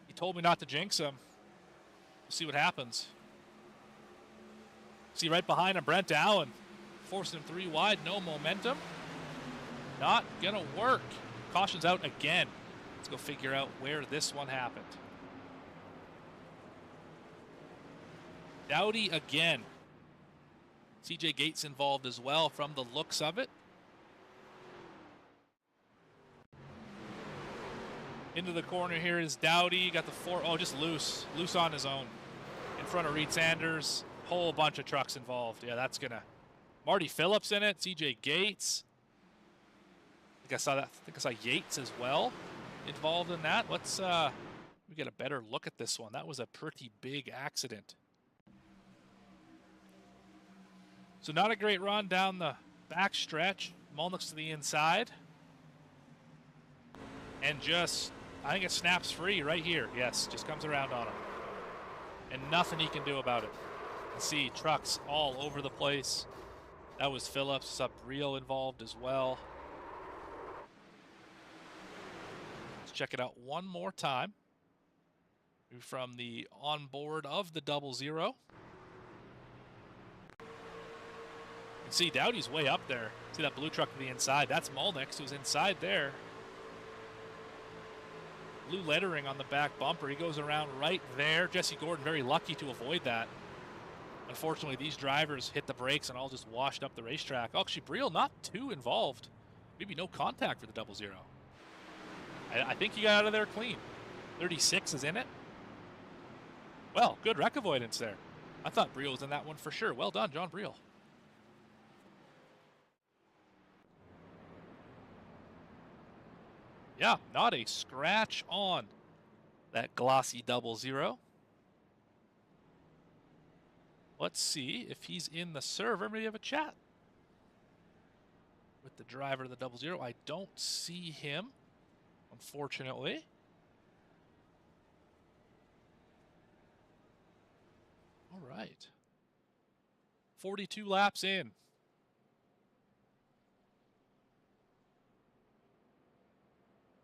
He told me not to jinx him. We'll see what happens. See right behind him, Brent Allen. Forcing him 3 wide, no momentum. Not gonna work. Caution's out again. Let's go figure out where this one happened. Dowdy again. CJ Gates involved as well from the looks of it. Into the corner here is Dowdy. Got the four. Oh, just loose on his own. In front of Reed Sanders. Whole bunch of trucks involved. Yeah, that's gonna. Marty Phillips in it. CJ Gates. I think I saw that. I think I saw Yates as well involved in that. Let's we get a better look at this one. That was a pretty big accident. So not a great run down the back stretch. Mulnick's to the inside. And just, I think it snaps free right here. Yes, just comes around on him. And nothing he can do about it. You can see trucks all over the place. That was Phillips, Subriel involved as well. Let's check it out one more time. From the onboard of the 00. You can see Dowdy's way up there. See that blue truck to the inside? That's Mulnick's, who's inside there. Blue lettering on the back bumper. He goes around right there. Jesse Gordon very lucky to avoid that. Unfortunately, these drivers hit the brakes and all just washed up the racetrack. Oh, actually, Briel not too involved. Maybe no contact for the 00. I think he got out of there clean. 36 is in it. Well, good wreck avoidance there. I thought Briel was in that one for sure. Well done, John Briel. Yeah, not a scratch on that glossy 00. Let's see if he's in the server. Maybe have a chat with the driver of the 00. I don't see him, unfortunately. All right. 42 laps in.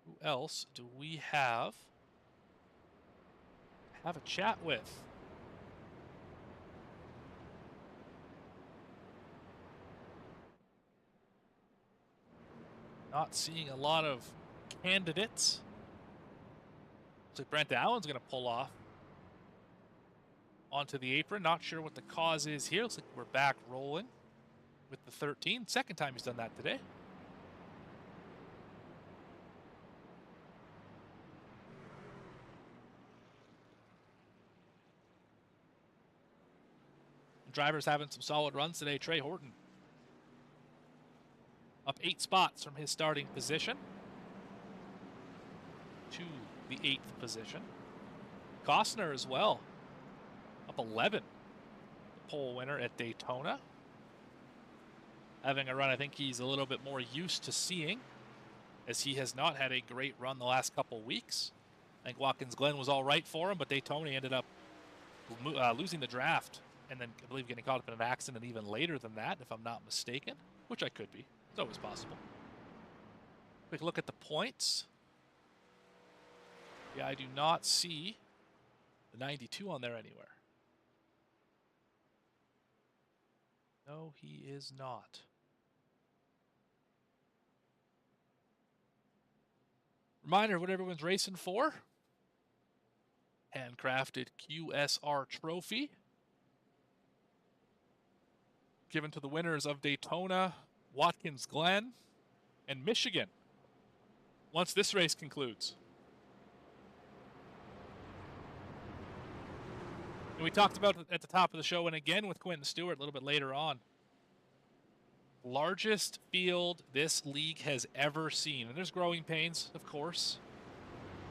Who else do we have a chat with? Not seeing a lot of candidates. Looks like Brent Allen's going to pull off onto the apron. Not sure what the cause is here. Looks like we're back rolling with the 13. Second time he's done that today. Drivers having some solid runs today. Trey Horton up 8 spots from his starting position to the 8th position. Costner as well, up 11. The pole winner at Daytona. Having a run I think he's a little bit more used to seeing, as he has not had a great run the last couple weeks. I think Watkins Glen was all right for him, but Daytona ended up losing the draft. And then I believe getting caught up in an accident even later than that, if I'm not mistaken, which I could be. It's always possible. Quick look at the points. Yeah, I do not see the 92 on there anywhere. No, he is not. Reminder of what everyone's racing for. Handcrafted QSR trophy. Given to the winners of Daytona, Watkins Glen, and Michigan once this race concludes. And we talked about it at the top of the show, and again with Quentin Stewart a little bit later on. Largest field this league has ever seen. And there's growing pains, of course.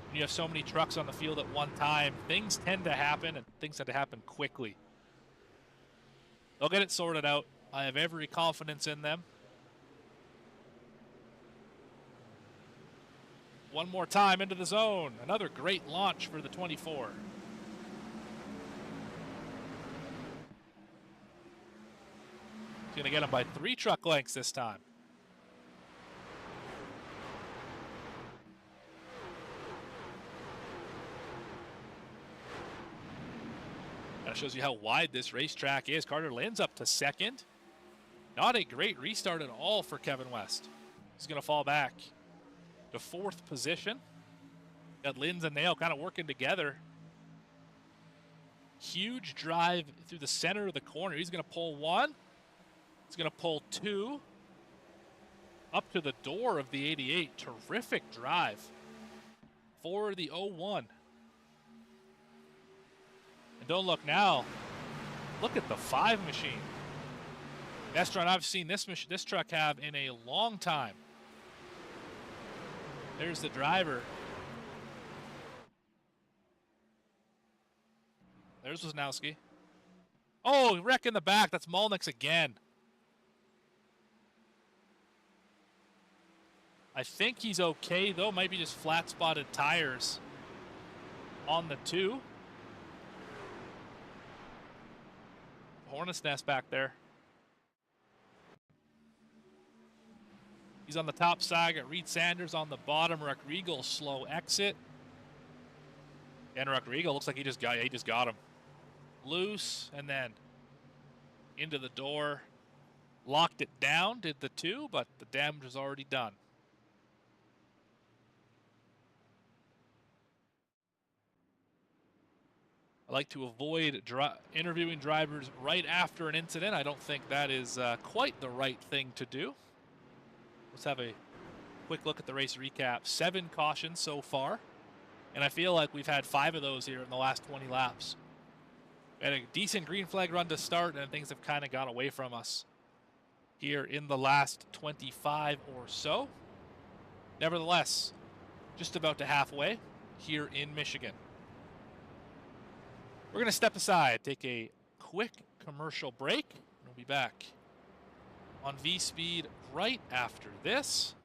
When you have so many trucks on the field at one time, things tend to happen, and things tend to happen quickly. They'll get it sorted out. I have every confidence in them. One more time into the zone. Another great launch for the 24. He's going to get him by 3 truck lengths this time. That shows you how wide this racetrack is. Carter Lynn's up to 2nd. Not a great restart at all for Kevin West. He's going to fall back to 4th position. Got Lynn's and Nail kind of working together. Huge drive through the center of the corner. He's going to pull one. He's going to pull 2 up to the door of the 88. Terrific drive for the 01. And don't look now. Look at the 5 machine. Best run I've seen this truck have in a long time. There's the driver. There's Wisnowski. Oh, wreck in the back. That's Malnick's again. I think he's okay, though. Might be just flat-spotted tires on the 2. Hornet's nest back there. He's on the top side. Got Reed Sanders on the bottom. Rodrigo slow exit. And Rodrigo looks like he just got him. Loose and then into the door. Locked it down, did the 2, but the damage was already done. I like to avoid interviewing drivers right after an incident. I don't think that is quite the right thing to do. Let's have a quick look at the race recap. 7 cautions so far, and I feel like we've had 5 of those here in the last 20 laps. We had a decent green flag run to start, and things have kind of got away from us here in the last 25 or so. Nevertheless, just about to halfway here in Michigan. We're going to step aside, take a quick commercial break, and we'll be back on V-Speed right after this.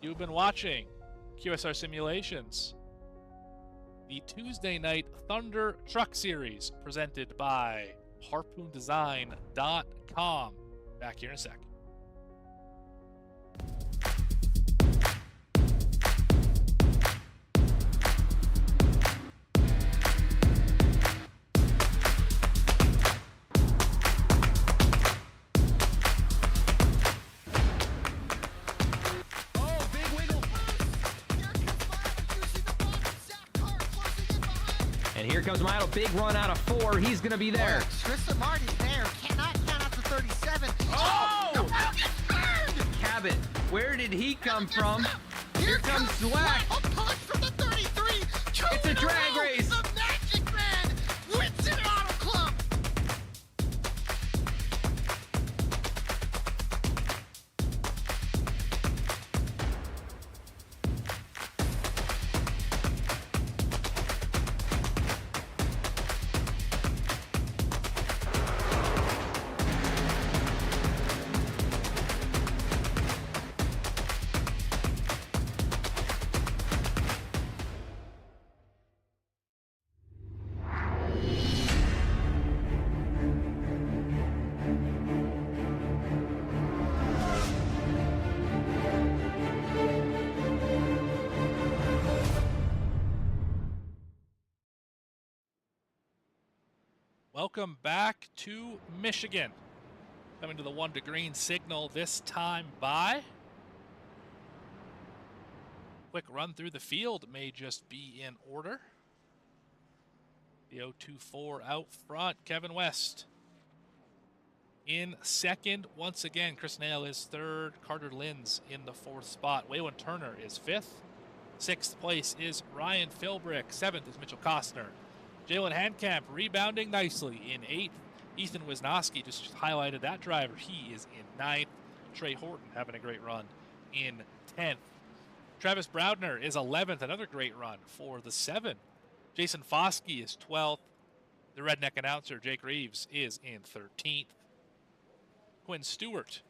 You've been watching QSR Simulations, the Tuesday Night Thunder Truck Series, presented by HarpoonDesign.com. Back here in a sec. And here comes Milo, big run out of 4. He's going to be there. Tristan Martin's there. Cannot count out to 37. Oh! The Milo gets burned! Cabot, where did he come from? Here comes Zwack. A push from the 33. It's a drag race. The Magic Man wins it Auto Club. Welcome back to Michigan. Coming to the 1 to green signal this time by. Quick run through the field may just be in order. The 024 out front, Kevin West in second. Once again, Chris Nail is third. Carter Linz in the 4th spot. Waylon Turner is 5th. 6th place is Ryan Philbrick. 7th is Mitchell Costner. Jalen Handcamp rebounding nicely in 8th. Ethan Wisnowski just highlighted that driver. He is in 9th. Trey Horton having a great run in 10th. Travis Broudner is 11th. Another great run for the 7. Jason Foskey is 12th. The redneck announcer, Jake Reeves, is in 13th. Quinn Stewart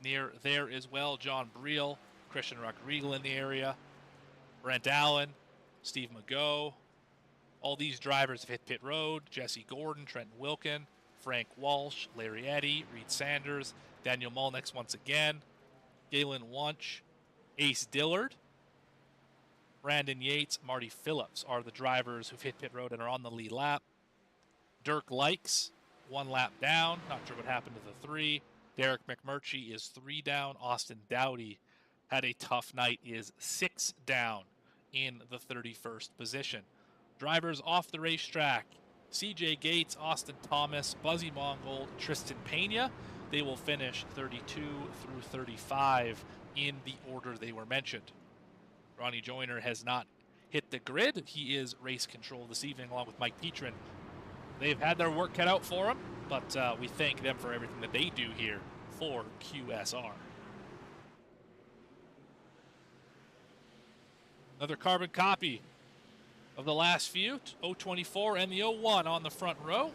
near there as well. John Briel, Christian Rock-Regal in the area. Brent Allen, Steve Mago. All these drivers have hit pit road. Jesse Gordon, Trenton Wilkin, Frank Walsh, Larry Eddy, Reed Sanders, Daniel Malnick once again, Galen Wunsch, Ace Dillard, Brandon Yates, Marty Phillips are the drivers who've hit pit road and are on the lead lap. Dirk Likes, 1 lap down. Not sure what happened to the 3. Derek McMurtry is 3 down. Austin Dowdy had a tough night, is 6 down in the 31st position. Drivers off the racetrack CJ Gates, Austin Thomas, Buzzy Mongold, Tristan Pena. They will finish 32 through 35 in the order they were mentioned. Ronnie Joyner has not hit the grid. He is race control this evening along with Mike Petrin. They've had their work cut out for them, but we thank them for everything that they do here for QSR. Another carbon copy of the last few, 024 and the 01 on the front row.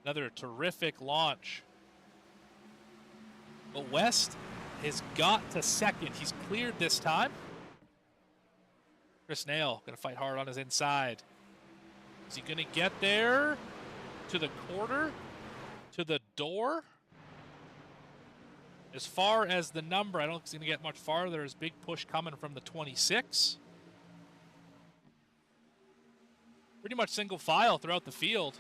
Another terrific launch. But West has got to second. He's cleared this time. Chris Nail going to fight hard on his inside. Is he going to get there? To the quarter? To the door? As far as the number, I don't think he's going to get much farther. There's a big push coming from the 26. Pretty much single file throughout the field.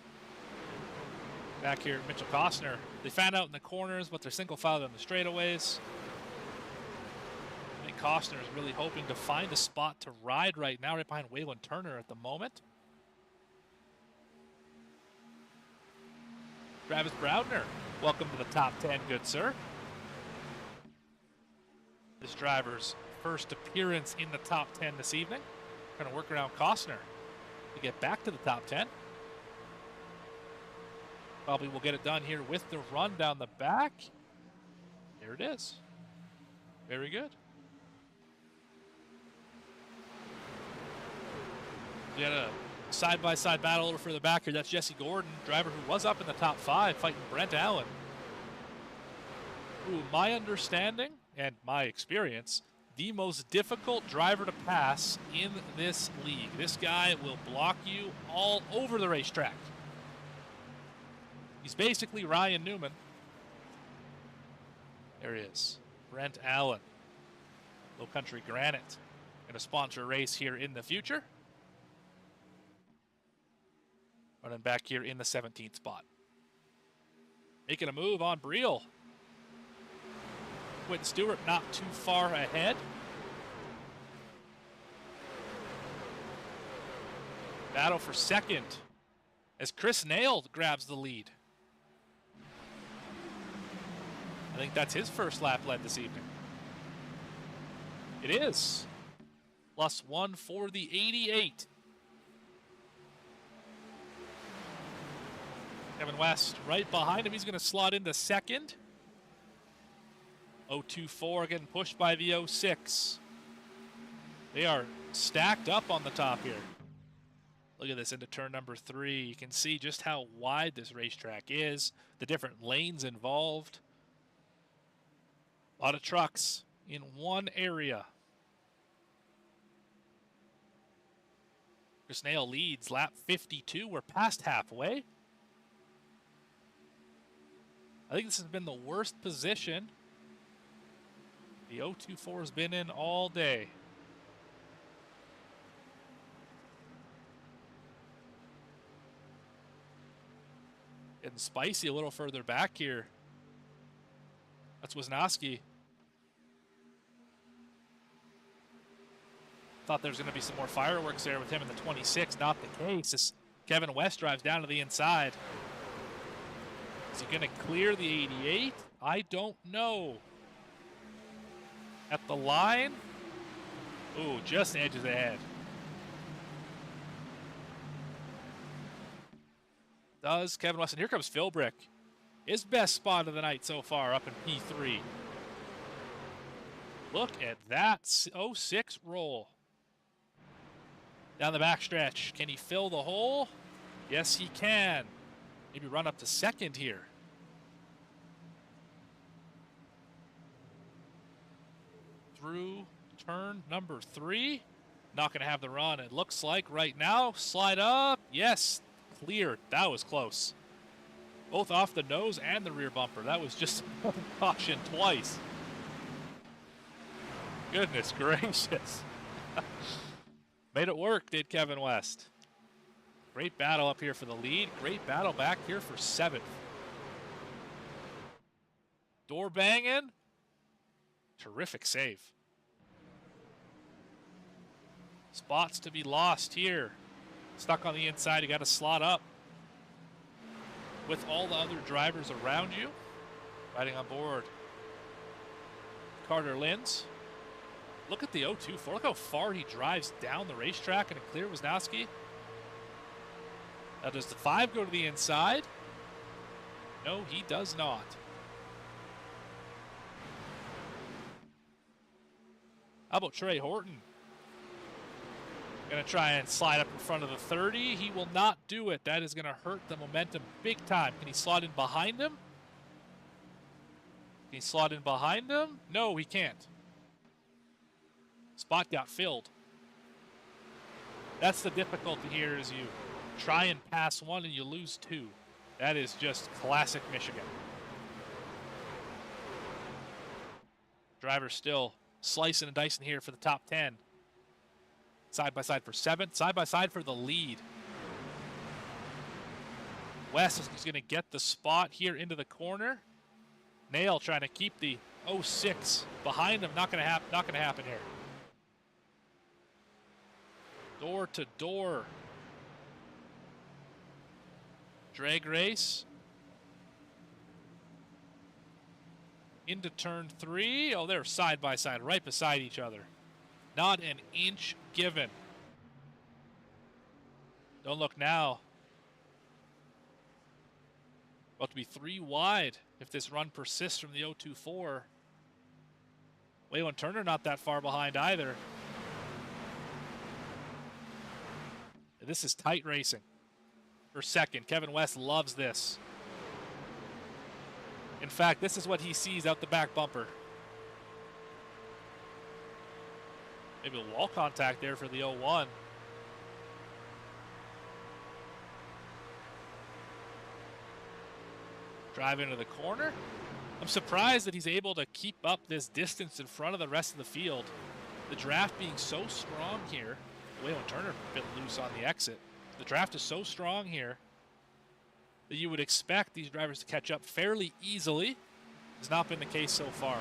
Back here, Mitchell Costner. They fan out in the corners, but they're single filed on the straightaways. I think Costner is really hoping to find a spot to ride right now, right behind Waylon Turner at the moment. Travis Broudner, welcome to the top 10, good sir. This driver's first appearance in the top 10 this evening. Going to work around Costner to get back to the top 10. Probably will get it done here with the run down the back. There it is. Very good. We had a side-by-side battle over further back here. That's Jesse Gordon, driver who was up in the top 5, fighting Brent Allen. Who, my understanding and my experience, the most difficult driver to pass in this league. This guy will block you all over the racetrack. He's basically Ryan Newman. There he is. Brent Allen. Low Country Granite. Going to sponsor a race here in the future. Running back here in the 17th spot. Making a move on Briel. Quentin Stewart not too far ahead. Battle for second as Chris Nail grabs the lead. I think that's his first lap led this evening. It is. +1 for the 88. Kevin West right behind him. He's going to slot into second. 024 getting pushed by the 06. They are stacked up on the top here. Look at this into turn number 3. You can see just how wide this racetrack is, the different lanes involved. A lot of trucks in one area. Chris Nail leads lap 52. We're past halfway. I think this has been the worst position the 024 has been in all day. Getting spicy a little further back here. That's Wisnowski. Thought there was going to be some more fireworks there with him in the 26. Not the case. As Kevin West drives down to the inside. Is he going to clear the 88? I don't know. At the line. Ooh, just edges ahead. Does Kevin West. And here comes Philbrick. His best spot of the night so far up in P3. Look at that 06 roll. Down the backstretch. Can he fill the hole? Yes, he can. Maybe run up to second here. Through turn number 3. Not going to have the run, it looks like right now. Slide up. Yes, cleared. That was close. Both off the nose and the rear bumper. That was just caution twice. Goodness gracious. Made it work, did Kevin West. Great battle up here for the lead. Great battle back here for 7th. Door banging. Terrific save. Spots to be lost here. Stuck on the inside, you got to slot up with all the other drivers around you. Riding on board Carter Linz. Look at the 024. Look how far he drives down the racetrack in a clear Wisnowski. Now, does the 5 go to the inside? No, he does not. How about Trey Horton? Going to try and slide up in front of the 30. He will not do it. That is going to hurt the momentum big time. Can he slot in behind him? Can he slot in behind him? No, he can't. Spot got filled. That's the difficulty here, is you try and pass one and you lose 2. That is just classic Michigan. Driver still slicing and dicing here for the top 10. Side by side for 7th, side by side for the lead. West is going to get the spot here into the corner. Nail trying to keep the 06 behind him. Not going to happen here. Door to door. Drag race. Into turn 3. Oh, they're side by side, right beside each other. Not an inch given. Don't look now. About to be 3 wide if this run persists from the 024. Waylon Turner not that far behind either. This is tight racing for second. Kevin West loves this. In fact, this is what he sees out the back bumper. Maybe a wall contact there for the 01. Drive into the corner. I'm surprised that he's able to keep up this distance in front of the rest of the field. The draft being so strong here. Waylon Turner a bit loose on the exit. The draft is so strong here that you would expect these drivers to catch up fairly easily. Has not been the case so far.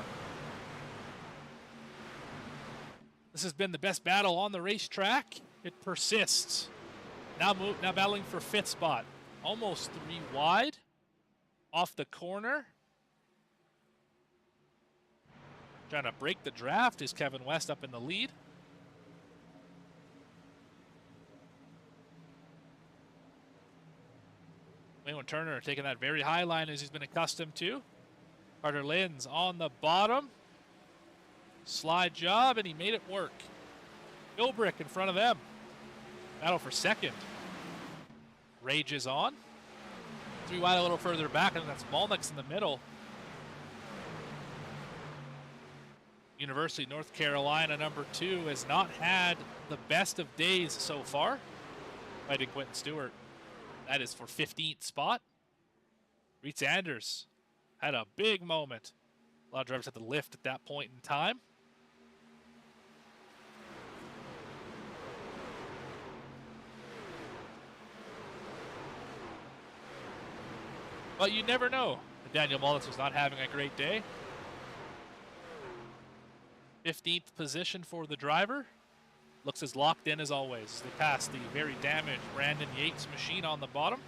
This has been the best battle on the racetrack. It persists. Now battling for 5th spot. Almost 3 wide. Off the corner. Trying to break the draft is Kevin West up in the lead. Waylon Turner taking that very high line as he's been accustomed to. Carter Linz on the bottom. Slide job, and he made it work. Bilbrick in front of them. Battle for second. Rage is on. 3 wide a little further back, and that's Malnick's in the middle. University of North Carolina, number 2, has not had the best of days so far. Fighting Quentin Stewart. That is for 15th spot. Reed Sanders had a big moment. A lot of drivers had to lift at that point in time. But you never know. Daniel Mullins was not having a great day. 15th position for the driver. Looks as locked in as always. They pass the very damaged Brandon Yates machine on the bottom.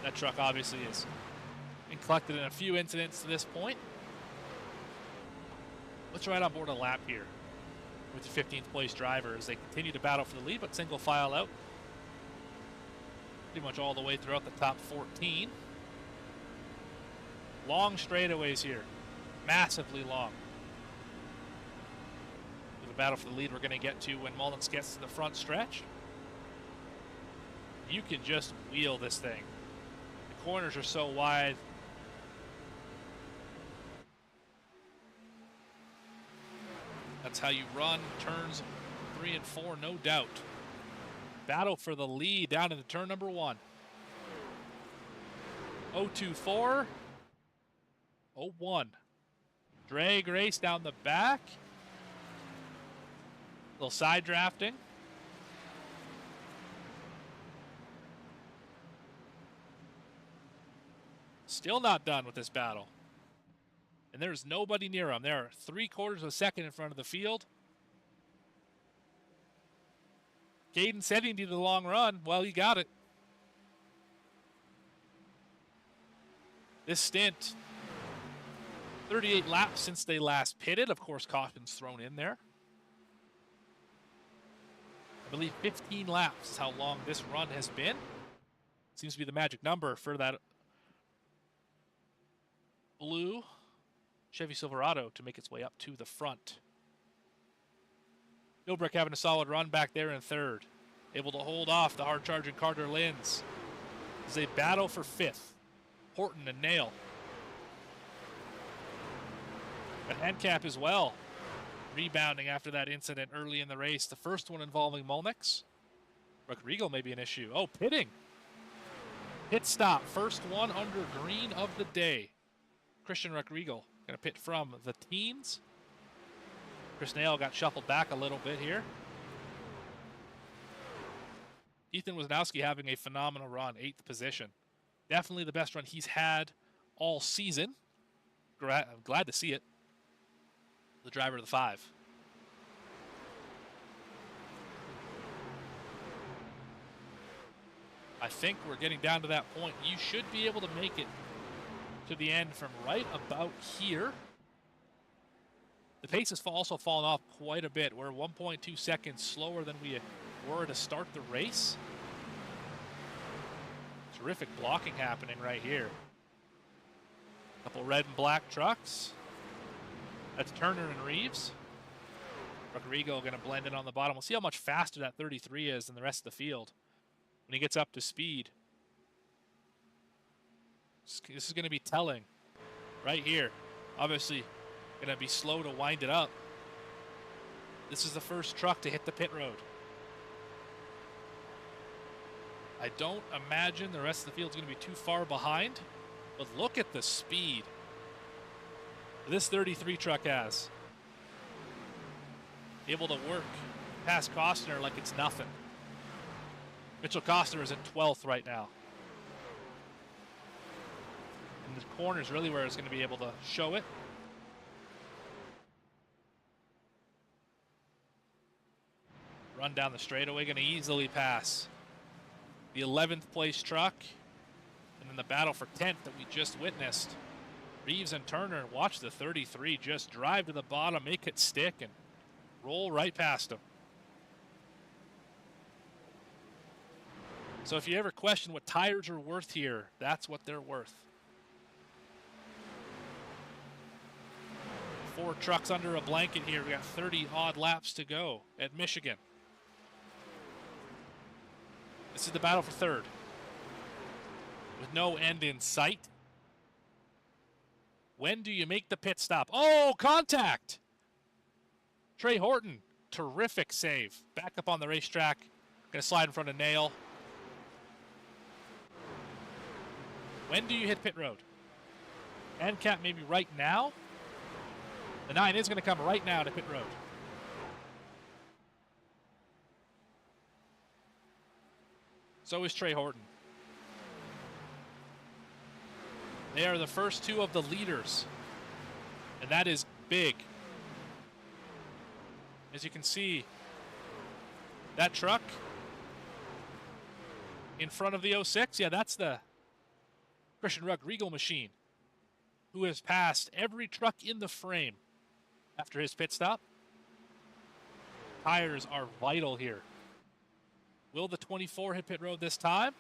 That truck obviously has been collected in a few incidents to this point. Let's ride on board a lap here with the 15th place driver as they continue to battle for the lead, but single file out. Pretty much all the way throughout the top 14. Long straightaways here. Massively long. The battle for the lead we're going to get to when Mullins gets to the front stretch. You can just wheel this thing. The corners are so wide. That's how you run turns 3 and 4, no doubt. Battle for the lead down into turn number 1. 024. 01. Drag race down the back. Little side drafting. Still not done with this battle. And there's nobody near them. They are 3/4 of a second in front of the field. Caden said he needed a long run. Well, he got it. This stint, 38 laps since they last pitted. Of course, caution's thrown in there. I believe 15 laps is how long this run has been. Seems to be the magic number for that blue Chevy Silverado to make its way up to the front. Philbrick having a solid run back there in third. Able to hold off the hard-charging Carter Linz. This is a battle for fifth. Horton and Nail. A handicap as well. Rebounding after that incident early in the race. The first one involving Molnix. Rodrigo may be an issue. Oh, pitting. Pit stop. First one under green of the day. Christian Rodrigo going to pit from the teens. Chris Nail got shuffled back a little bit here. Ethan Wisnowski having a phenomenal run, 8th position. Definitely the best run he's had all season. I'm glad to see it. The driver of the 5. I think we're getting down to that point. You should be able to make it to the end from right about here. The pace has also fallen off quite a bit. We're 1.2 seconds slower than we were to start the race. Terrific blocking happening right here. Couple red and black trucks. That's Turner and Reeves. Rodrigo going to blend in on the bottom. We'll see how much faster that 33 is than the rest of the field when he gets up to speed. This is going to be telling right here. Obviously, going to be slow to wind it up. This is the first truck to hit the pit road. I don't imagine the rest of the field's going to be too far behind, but look at the speed this 33 truck has. Able to work past Costner like it's nothing. Mitchell Costner is in 12th right now. And the corner is really where it's going to be able to show it. Run down the straightaway, going to easily pass the 11th place truck. And then the battle for 10th that we just witnessed. Reeves and Turner, watch the 33 just drive to the bottom, make it stick, and roll right past them. So if you ever question what tires are worth here, that's what they're worth. 4 trucks under a blanket here. We got 30 odd laps to go at Michigan. This is the battle for third. With no end in sight. When do you make the pit stop? Oh, contact! Trey Horton, terrific save. Back up on the racetrack. Gonna slide in front of Nail. When do you hit pit road? NCAP maybe right now. The 9 is gonna come right now to pit road. So is Trey Horton. They are the first 2 of the leaders, and that is big. As you can see, that truck in front of the 06, yeah, that's the Christian Rodrigo machine, who has passed every truck in the frame after his pit stop. Tires are vital here. Will the 24 hit pit road this time?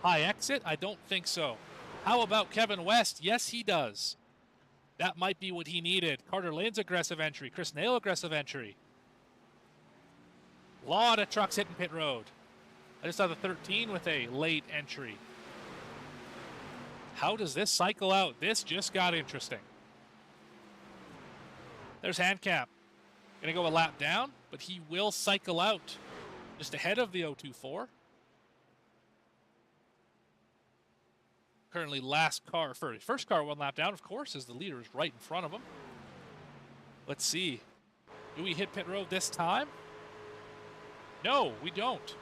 High exit? I don't think so. How about Kevin West? Yes, he does. That might be what he needed. Carter Lane's aggressive entry. Chris Nail aggressive entry. Lot of trucks hitting pit road. I just saw the 13 with a late entry. How does this cycle out? This just got interesting. There's Handcap. Gonna go a lap down, but he will cycle out just ahead of the 024. Currently last car, first car 1 lap down, of course, as the leader is right in front of him. Let's see. Do we hit pit road this time? No, we don't.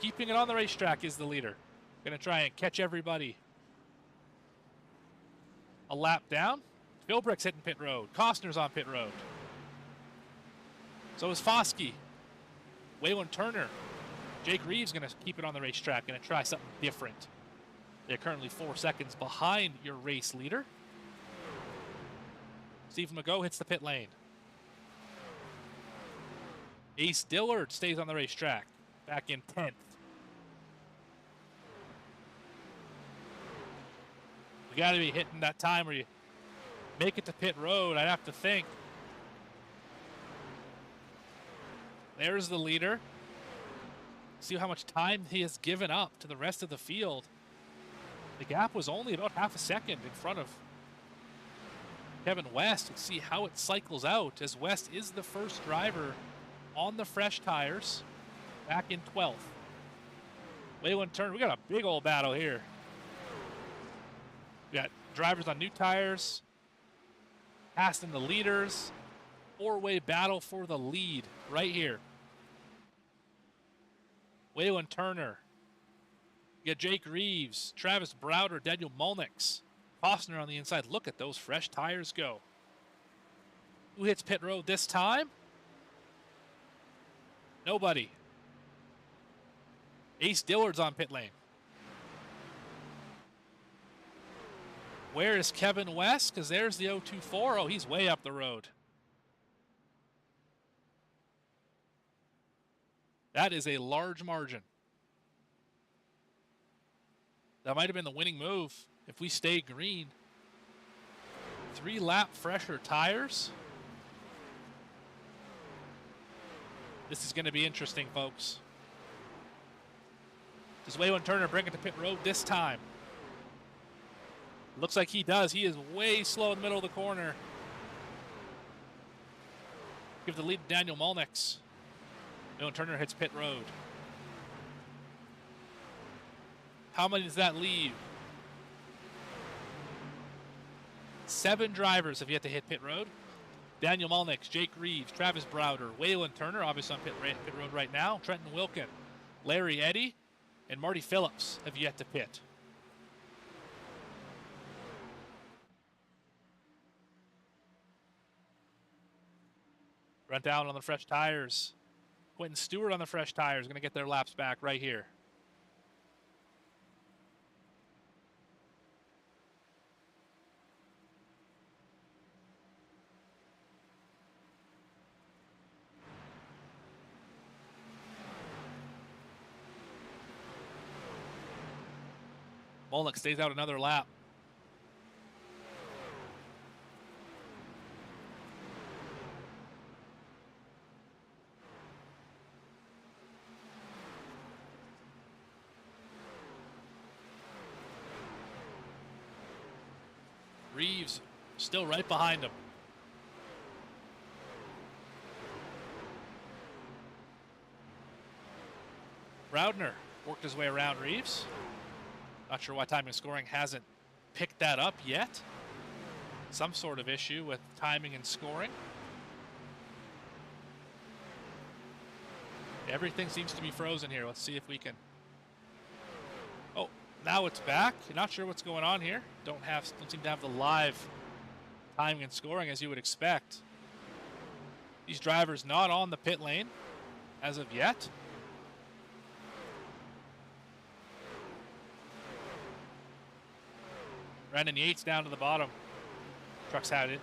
Keeping it on the racetrack is the leader. Gonna try and catch everybody. A lap down. Philbrick's hitting pit road. Costner's on pit road. So is Foskey. Waylon Turner. Jake Reeves going to keep it on the racetrack, going to try something different. They're currently 4 seconds behind your race leader. Stephen McGough hits the pit lane. Ace Dillard stays on the racetrack, back in 10th. We got to be hitting that time where you make it to pit road, I'd have to think. There's the leader. See how much time he has given up to the rest of the field. The gap was only about half a second in front of Kevin West. Let's see how it cycles out, as West is the first driver on the fresh tires, back in 12th. Waylon Turner, we got a big old battle here. We got drivers on new tires, passing the leaders, four-way battle for the lead right here. Waylon Turner. You got Jake Reeves, Travis Browder, Daniel Molnix, Costner on the inside. Look at those fresh tires go. Who hits pit road this time? Nobody. Ace Dillard's on pit lane. Where is Kevin West? Because there's the 024. Oh, he's way up the road. That is a large margin. That might have been the winning move if we stay green. 3-lap fresher tires. This is going to be interesting, folks. Does Waylon Turner bring it to pit road this time? Looks like he does. He is way slow in the middle of the corner. Give the lead to Daniel Molnix. Waylon Turner hits pit road. How many does that leave? 7 drivers have yet to hit pit road. Daniel Molnix, Jake Reeves, Travis Browder, Waylon Turner, obviously on pit road right now, Trenton Wilkin, Larry Eddy, and Marty Phillips have yet to pit. Run down on the fresh tires. Quentin Stewart on the fresh tires, going to get their laps back right here. Molnix stays out another lap. Reeves still right behind him. Broudner worked his way around Reeves. Not sure why timing and scoring hasn't picked that up yet. Some sort of issue with timing and scoring. Everything seems to be frozen here. Let's see if we can. Oh, now it's back. Not sure what's going on here. Don't seem to have the live timing and scoring as you would expect. These drivers not on the pit lane as of yet. Brandon Yates down to the bottom. Trucks had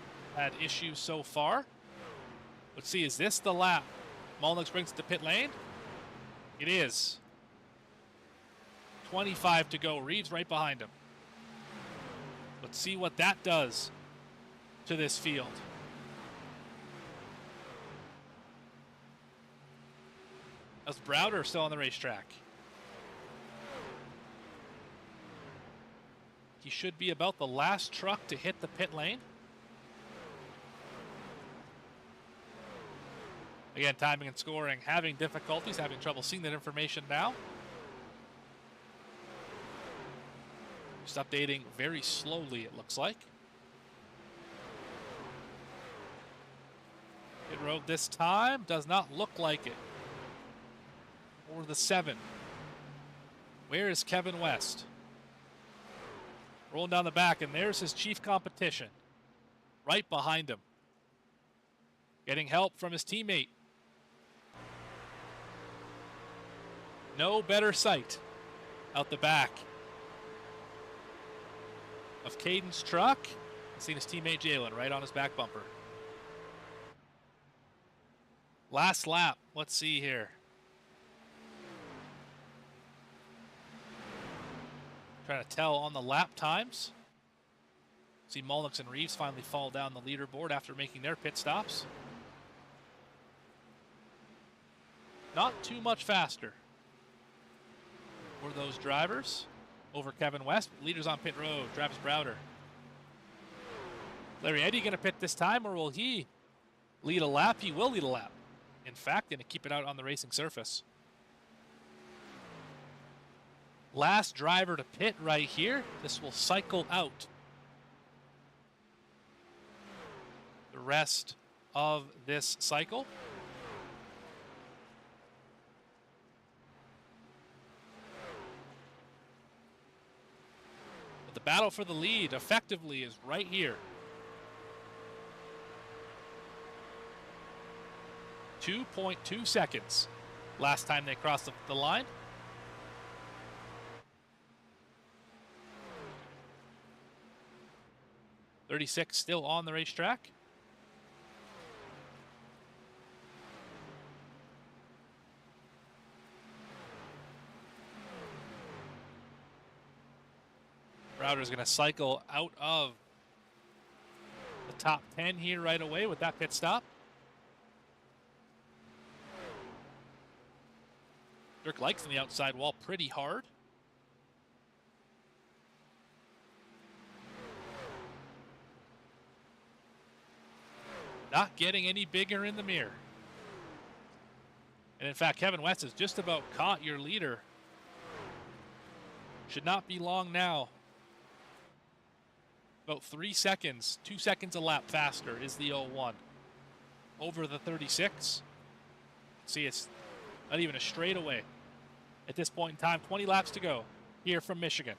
issues so far. Let's see, is this the lap? Molnix brings it to pit lane. It is. 25 to go. Reeves right behind him. Let's see what that does to this field. As Browder still on the racetrack. He should be about the last truck to hit the pit lane. Again, timing and scoring, having difficulties, having trouble seeing that information now. Just updating very slowly, it looks like. Pit road this time does not look like it. Or the 7. Where is Kevin West? Rolling down the back, and there's his chief competition. Right behind him. Getting help from his teammate. No better sight out the back of Caden's truck. I've seen his teammate Jalen right on his back bumper. Last lap. Let's see here. Trying to tell on the lap times. See Mullins and Reeves finally fall down the leaderboard after making their pit stops. Not too much faster for those drivers over Kevin West. Leaders on pit road, Travis Browder. Larry Eddy going to pit this time, or will he lead a lap? He will lead a lap. In fact, going to keep it out on the racing surface. Last driver to pit right here. This will cycle out the rest of this cycle. But the battle for the lead effectively is right here. 2.2 seconds last time they crossed the line. .36 still on the racetrack. Browder's going to cycle out of the top 10 here right away with that pit stop. Dirk likes on the outside wall pretty hard. Not getting any bigger in the mirror. And in fact, Kevin West has just about caught your leader. Should not be long now. About 3 seconds, 2 seconds a lap faster is the 01 over the 36. See, it's not even a straightaway at this point in time. 20 laps to go here from Michigan.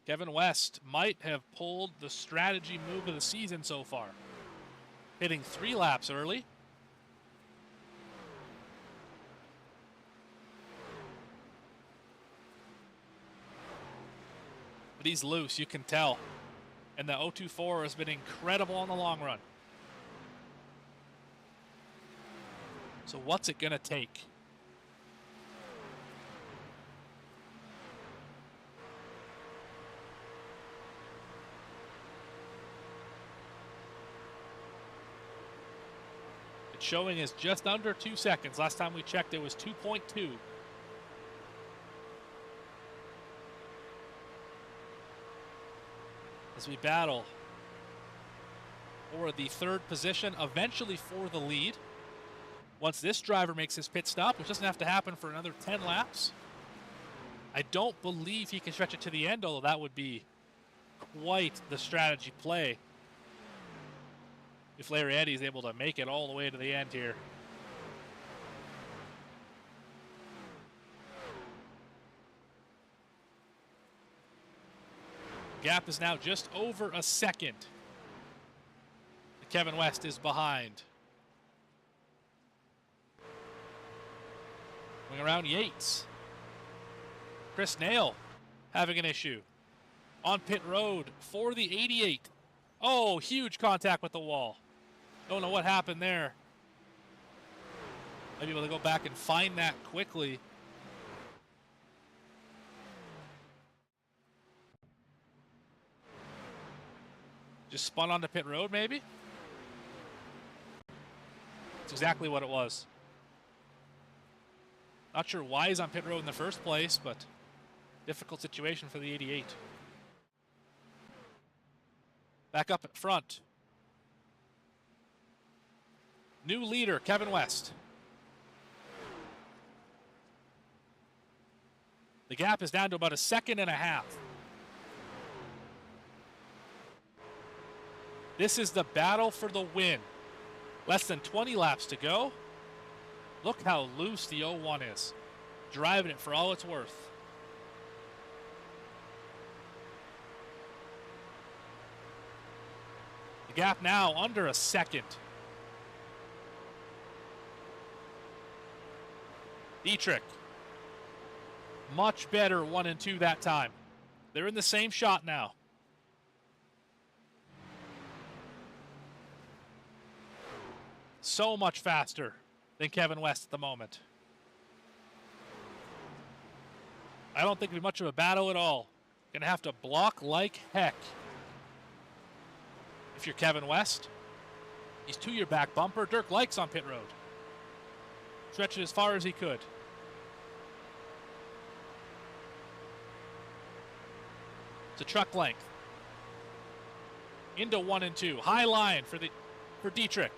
Kevin West might have pulled the strategy move of the season so far. Hitting 3 laps early. But he's loose, you can tell. And the 024 has been incredible on the long run. So what's it going to take? Showing is just under 2 seconds. Last time we checked, it was 2.2. As we battle for the 3rd position, eventually for the lead. Once this driver makes his pit stop, which doesn't have to happen for another 10 laps. I don't believe he can stretch it to the end, although that would be quite the strategy play. If Larry Eddy is able to make it all the way to the end here. Gap is now just over a second. Kevin West is behind. Going around Yates. Chris Nail having an issue. On pit road for the 88. Oh, huge contact with the wall. Don't know what happened there. Maybe we'll go back and find that quickly. Just spun onto pit road, maybe? That's exactly what it was. Not sure why he's on pit road in the first place, but difficult situation for the 88. Back up at front. New leader, Kevin West. The gap is down to about 1.5 seconds. This is the battle for the win. Less than 20 laps to go. Look how loose the 01 is. Driving it for all it's worth. The gap now under a second. Dietrich. Much better 1 and 2 that time. They're in the same shot now. So much faster than Kevin West at the moment. I don't think it'll be much of a battle at all. Gonna have to block like heck. If you're Kevin West, he's to your back bumper. Dirk Likes on pit road. Stretch it as far as he could. It's a truck length. Into 1 and 2. High line for Dietrich.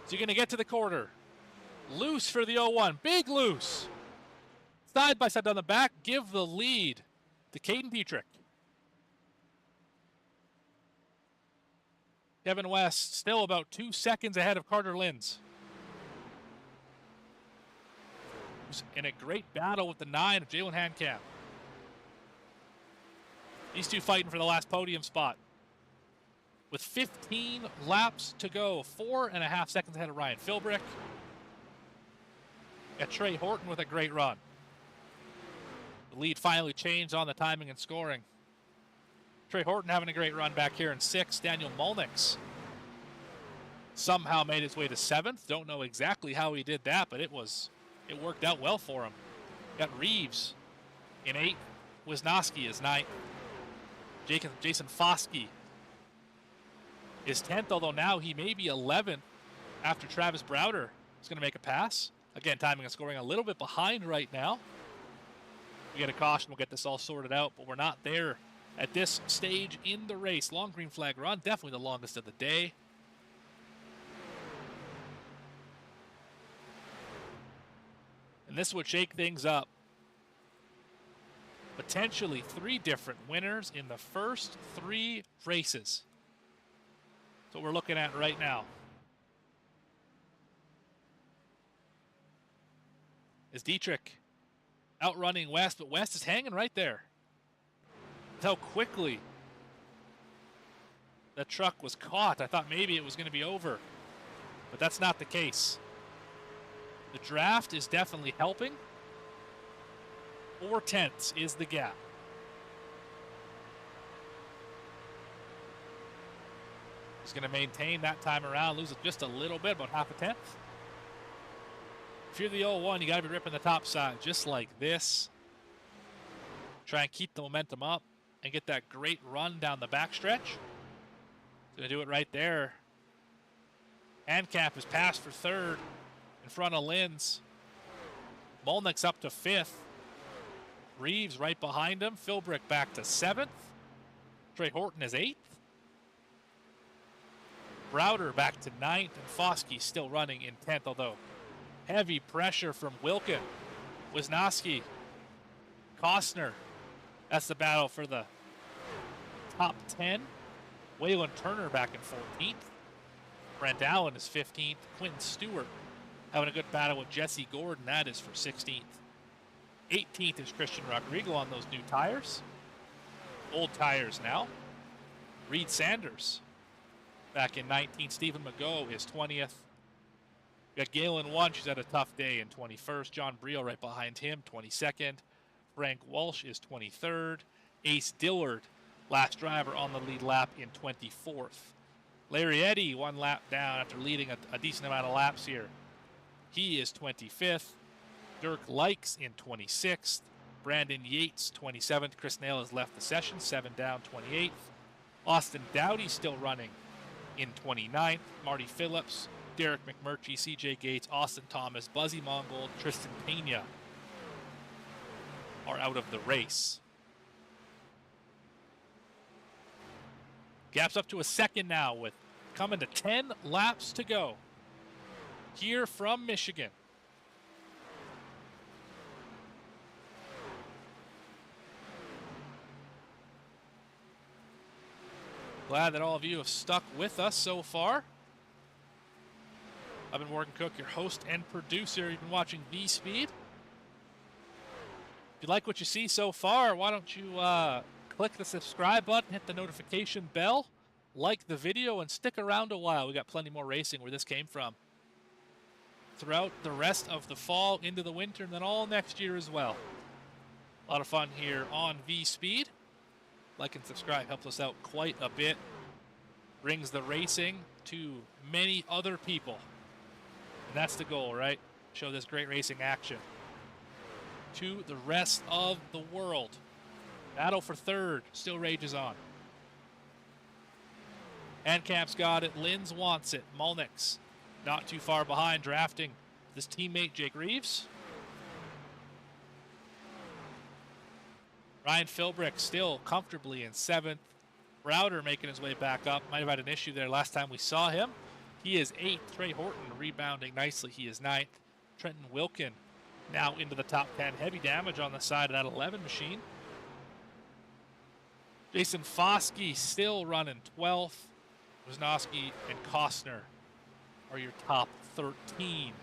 Is he going to get to the quarter? Loose for the 0-1. Big loose. Side by side down the back. Give the lead to Caden Dietrich. Kevin West still about 2 seconds ahead of Carter Linz. Who's in a great battle with the 9 of Jalen Handcamp. These two fighting for the last podium spot. With 15 laps to go, 4.5 seconds ahead of Ryan Philbrick. Got Trey Horton with a great run. The lead finally changed on the timing and scoring. Trey Horton having a great run back here in 6th. Daniel Molnix somehow made his way to 7th. Don't know exactly how he did that, but it worked out well for him. Got Reeves in 8th. Wisnowski is 9th. Jason Foskey is 10th, although now he may be 11th after Travis Browder is going to make a pass. Again, timing and scoring a little bit behind right now. We get a caution, we'll get this all sorted out, but we're not there at this stage in the race. Long green flag run, definitely the longest of the day. And this would shake things up. Potentially 3 different winners in the first 3 races. That's what we're looking at right now. Is Dietrich outrunning West, but West is hanging right there. That's how quickly that truck was caught. I thought maybe it was going to be over, but that's not the case. The draft is definitely helping. 4/10 is the gap. He's going to maintain that time around, lose it just a little bit, about 0.5 tenth. If you're the 0-1, you got to be ripping the top side just like this. Try and keep the momentum up and get that great run down the backstretch. Going to do it right there. Handcap is passed for 3rd in front of Linz. Molnick's up to 5th. Reeves right behind him. Philbrick back to 7th. Trey Horton is 8th. Browder back to 9th. And Foskey still running in 10th, although heavy pressure from Wilkin. Wisnowski. Costner. That's the battle for the top 10. Waylon Turner back in 14th. Brent Allen is 15th. Quentin Stewart having a good battle with Jesse Gordon. That is for 16th. 18th is Christian Rodrigo on those new tires. Old tires now. Reed Sanders back in 19th. Stephen McGough is 20th. We got Galen Wunsch, who's had a tough day in 21st. John Brio right behind him, 22nd. Frank Walsh is 23rd. Ace Dillard, last driver on the lead lap in 24th. Larry Eddy, 1 lap down after leading a decent amount of laps here. He is 25th. Dirk Likes in 26th. Brandon Yates, 27th. Chris Nail has left the session, 7 down, 28th. Austin Dowdy still running in 29th. Marty Phillips, Derek McMurtry, CJ Gates, Austin Thomas, Buzzy Mongold, Tristan Pena are out of the race. Gap's up to a second now with coming to 10 laps to go here from Michigan. Glad that all of you have stuck with us so far. I've been Morgan Cook, your host and producer. You've been watching V-Speed. If you like what you see so far, why don't you click the subscribe button, hit the notification bell. like the video and stick around a while. We got plenty more racing where this came from throughout the rest of the fall into the winter and then all next year as well. A lot of fun here on V-Speed. Like and subscribe helps us out quite a bit. Brings the racing to many other people. And that's the goal, right? Show this great racing action to the rest of the world. Battle for third still rages on. Handcamp's got it. Linz wants it. Mulnix not too far behind, drafting his teammate Jake Reeves. Ryan Philbrick still comfortably in 7th. Browder making his way back up. Might have had an issue there last time we saw him. He is 8th. Trey Horton rebounding nicely. He is 9th. Trenton Wilkin now into the top 10. Heavy damage on the side of that 11 machine. Jason Foskey still running 12th. Wisnowski and Costner are your top 13.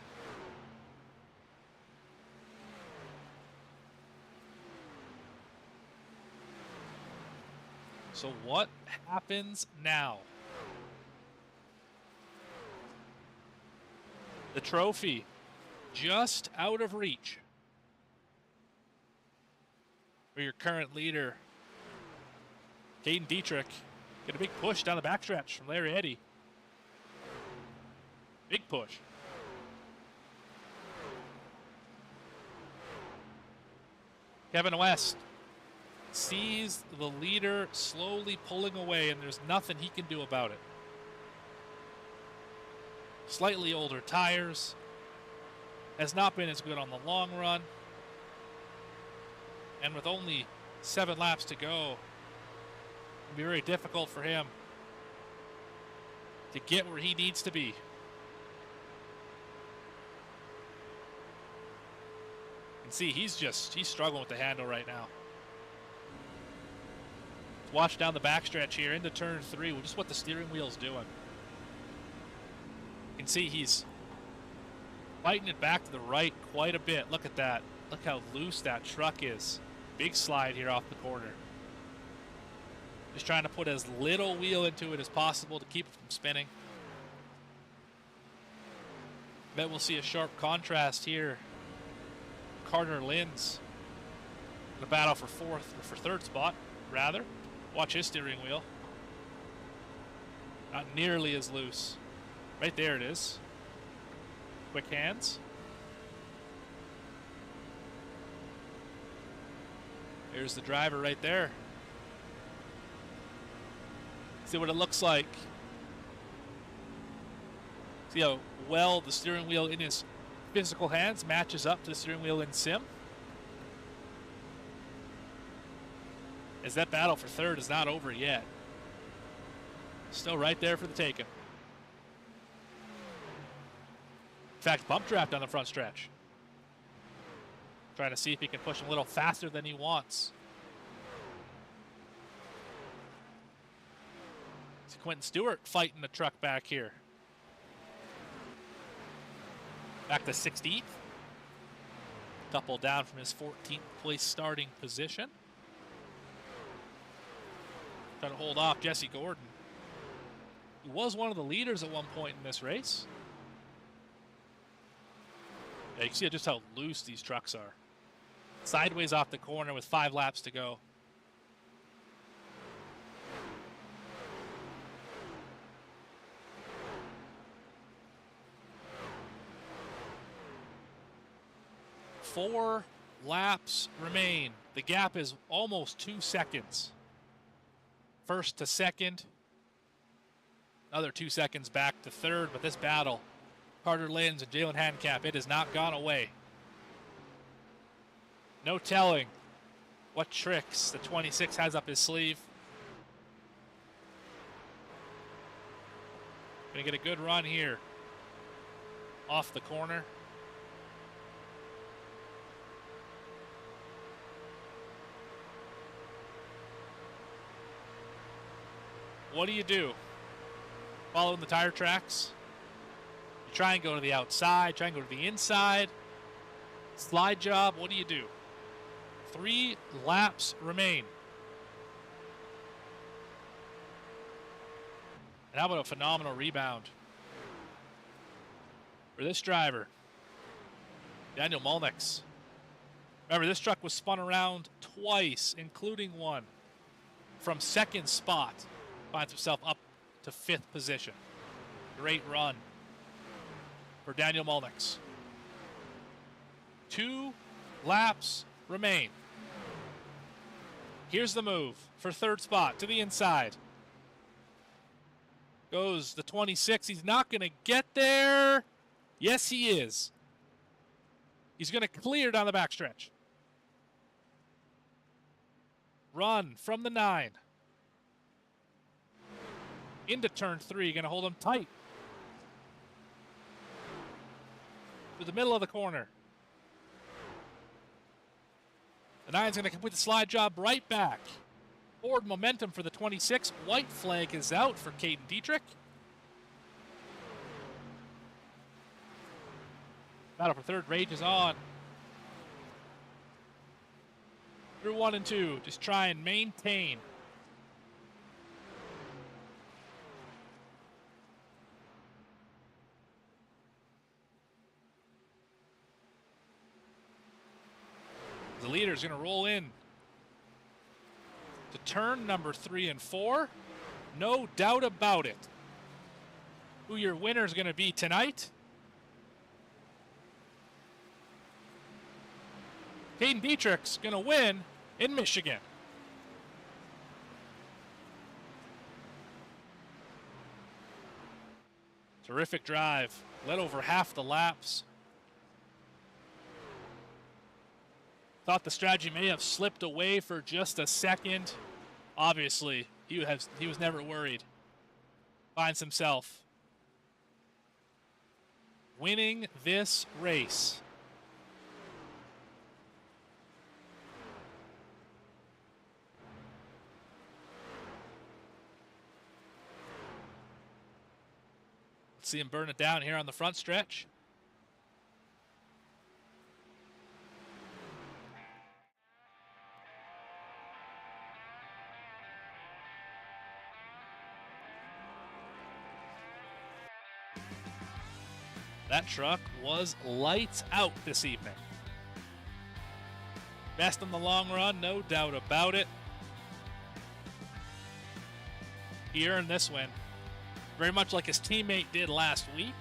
So what happens now? The trophy just out of reach for your current leader, Caden Dietrich. Get a big push down the backstretch from Larry Eddy. Big push. Kevin West sees the leader slowly pulling away, and there's nothing he can do about it. Slightly older tires. Has not been as good on the long run. And with only 7 laps to go, it'll be very difficult for him to get where he needs to be. You can see he's struggling with the handle right now. Watch down the backstretch here into turn 3, just what the steering wheel's doing. You can see he's fighting it back to the right quite a bit. Look at that. Look how loose that truck is. Big slide here off the corner. Just trying to put as little wheel into it as possible to keep it from spinning. Bet we'll see a sharp contrast here. Carter Linz in a battle for 4th, or for 3rd spot, rather. Watch his steering wheel. Not nearly as loose. Right there it is. Quick hands. There's the driver right there. See what it looks like. See how well the steering wheel in his physical hands matches up to the steering wheel in sim. As that battle for 3rd is not over yet. Still right there for the taking. In fact, bump draft on the front stretch. Trying to see if he can push a little faster than he wants. It's Quentin Stewart fighting the truck back here. Back to 16th. Couple down from his 14th place starting position. Trying to hold off Jesse Gordon. He was one of the leaders at one point in this race. Yeah, you can see just how loose these trucks are. Sideways off the corner with 5 laps to go. Four laps remain. The gap is almost 2 seconds. 1st to 2nd. Another 2 seconds back to 3rd, but this battle, Carter Linz and Jalen Handcap, it has not gone away. No telling what tricks the 26 has up his sleeve. Gonna get a good run here off the corner. What do you do? Following the tire tracks? You try and go to the outside, try and go to the inside. Slide job, what do you do? 3 laps remain. And how about a phenomenal rebound for this driver, Daniel Mulnix. Remember, this truck was spun around twice, including one from second spot. Finds himself up to 5th position. Great run for Daniel Mulnix. 2 laps remain. Here's the move for 3rd spot to the inside. Goes the 26. He's not going to get there. Yes, he is. He's going to clear down the backstretch. Run from the 9. Into turn 3. Going to hold him tight. To the middle of the corner. The 9's going to complete the slide job right back. Forward momentum for the 26. White flag is out for Caden Dietrich. Battle for 3rd rages on. Through 1 and 2. Just try and maintain. The leader is going to roll in to turn number 3 and 4. No doubt about it. Who your winner is going to be tonight? Caden Dietrich's going to win in Michigan. Terrific drive. Led over half the laps. Thought the strategy may have slipped away for just a second. Obviously, he was never worried. Finds himself winning this race. Let's see him burn it down here on the front stretch. That truck was lights out this evening. Best in the long run, no doubt about it. He earned this win. Very much like his teammate did last week.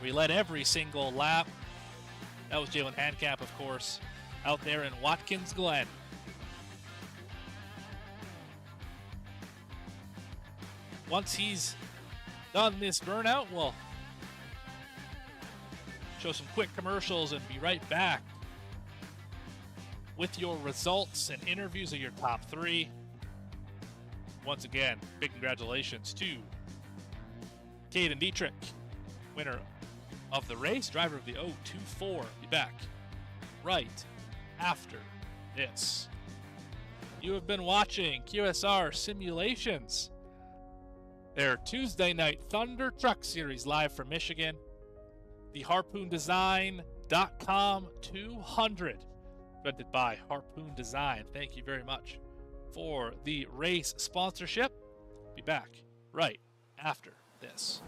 We led every single lap. That was Jalen Handcap, of course, out there in Watkins Glen. Once he's done this burnout, we'll show some quick commercials and be right back with your results and interviews of your top 3. Once again, big congratulations to Caden Dietrich, winner of the race, driver of the 024. Be back right after this. You have been watching QSR Simulations, their Tuesday night Thunder Truck Series live from Michigan. The HarpoonDesign.com 200, presented by Harpoon Design. Thank you very much for the race sponsorship. Be back right after this.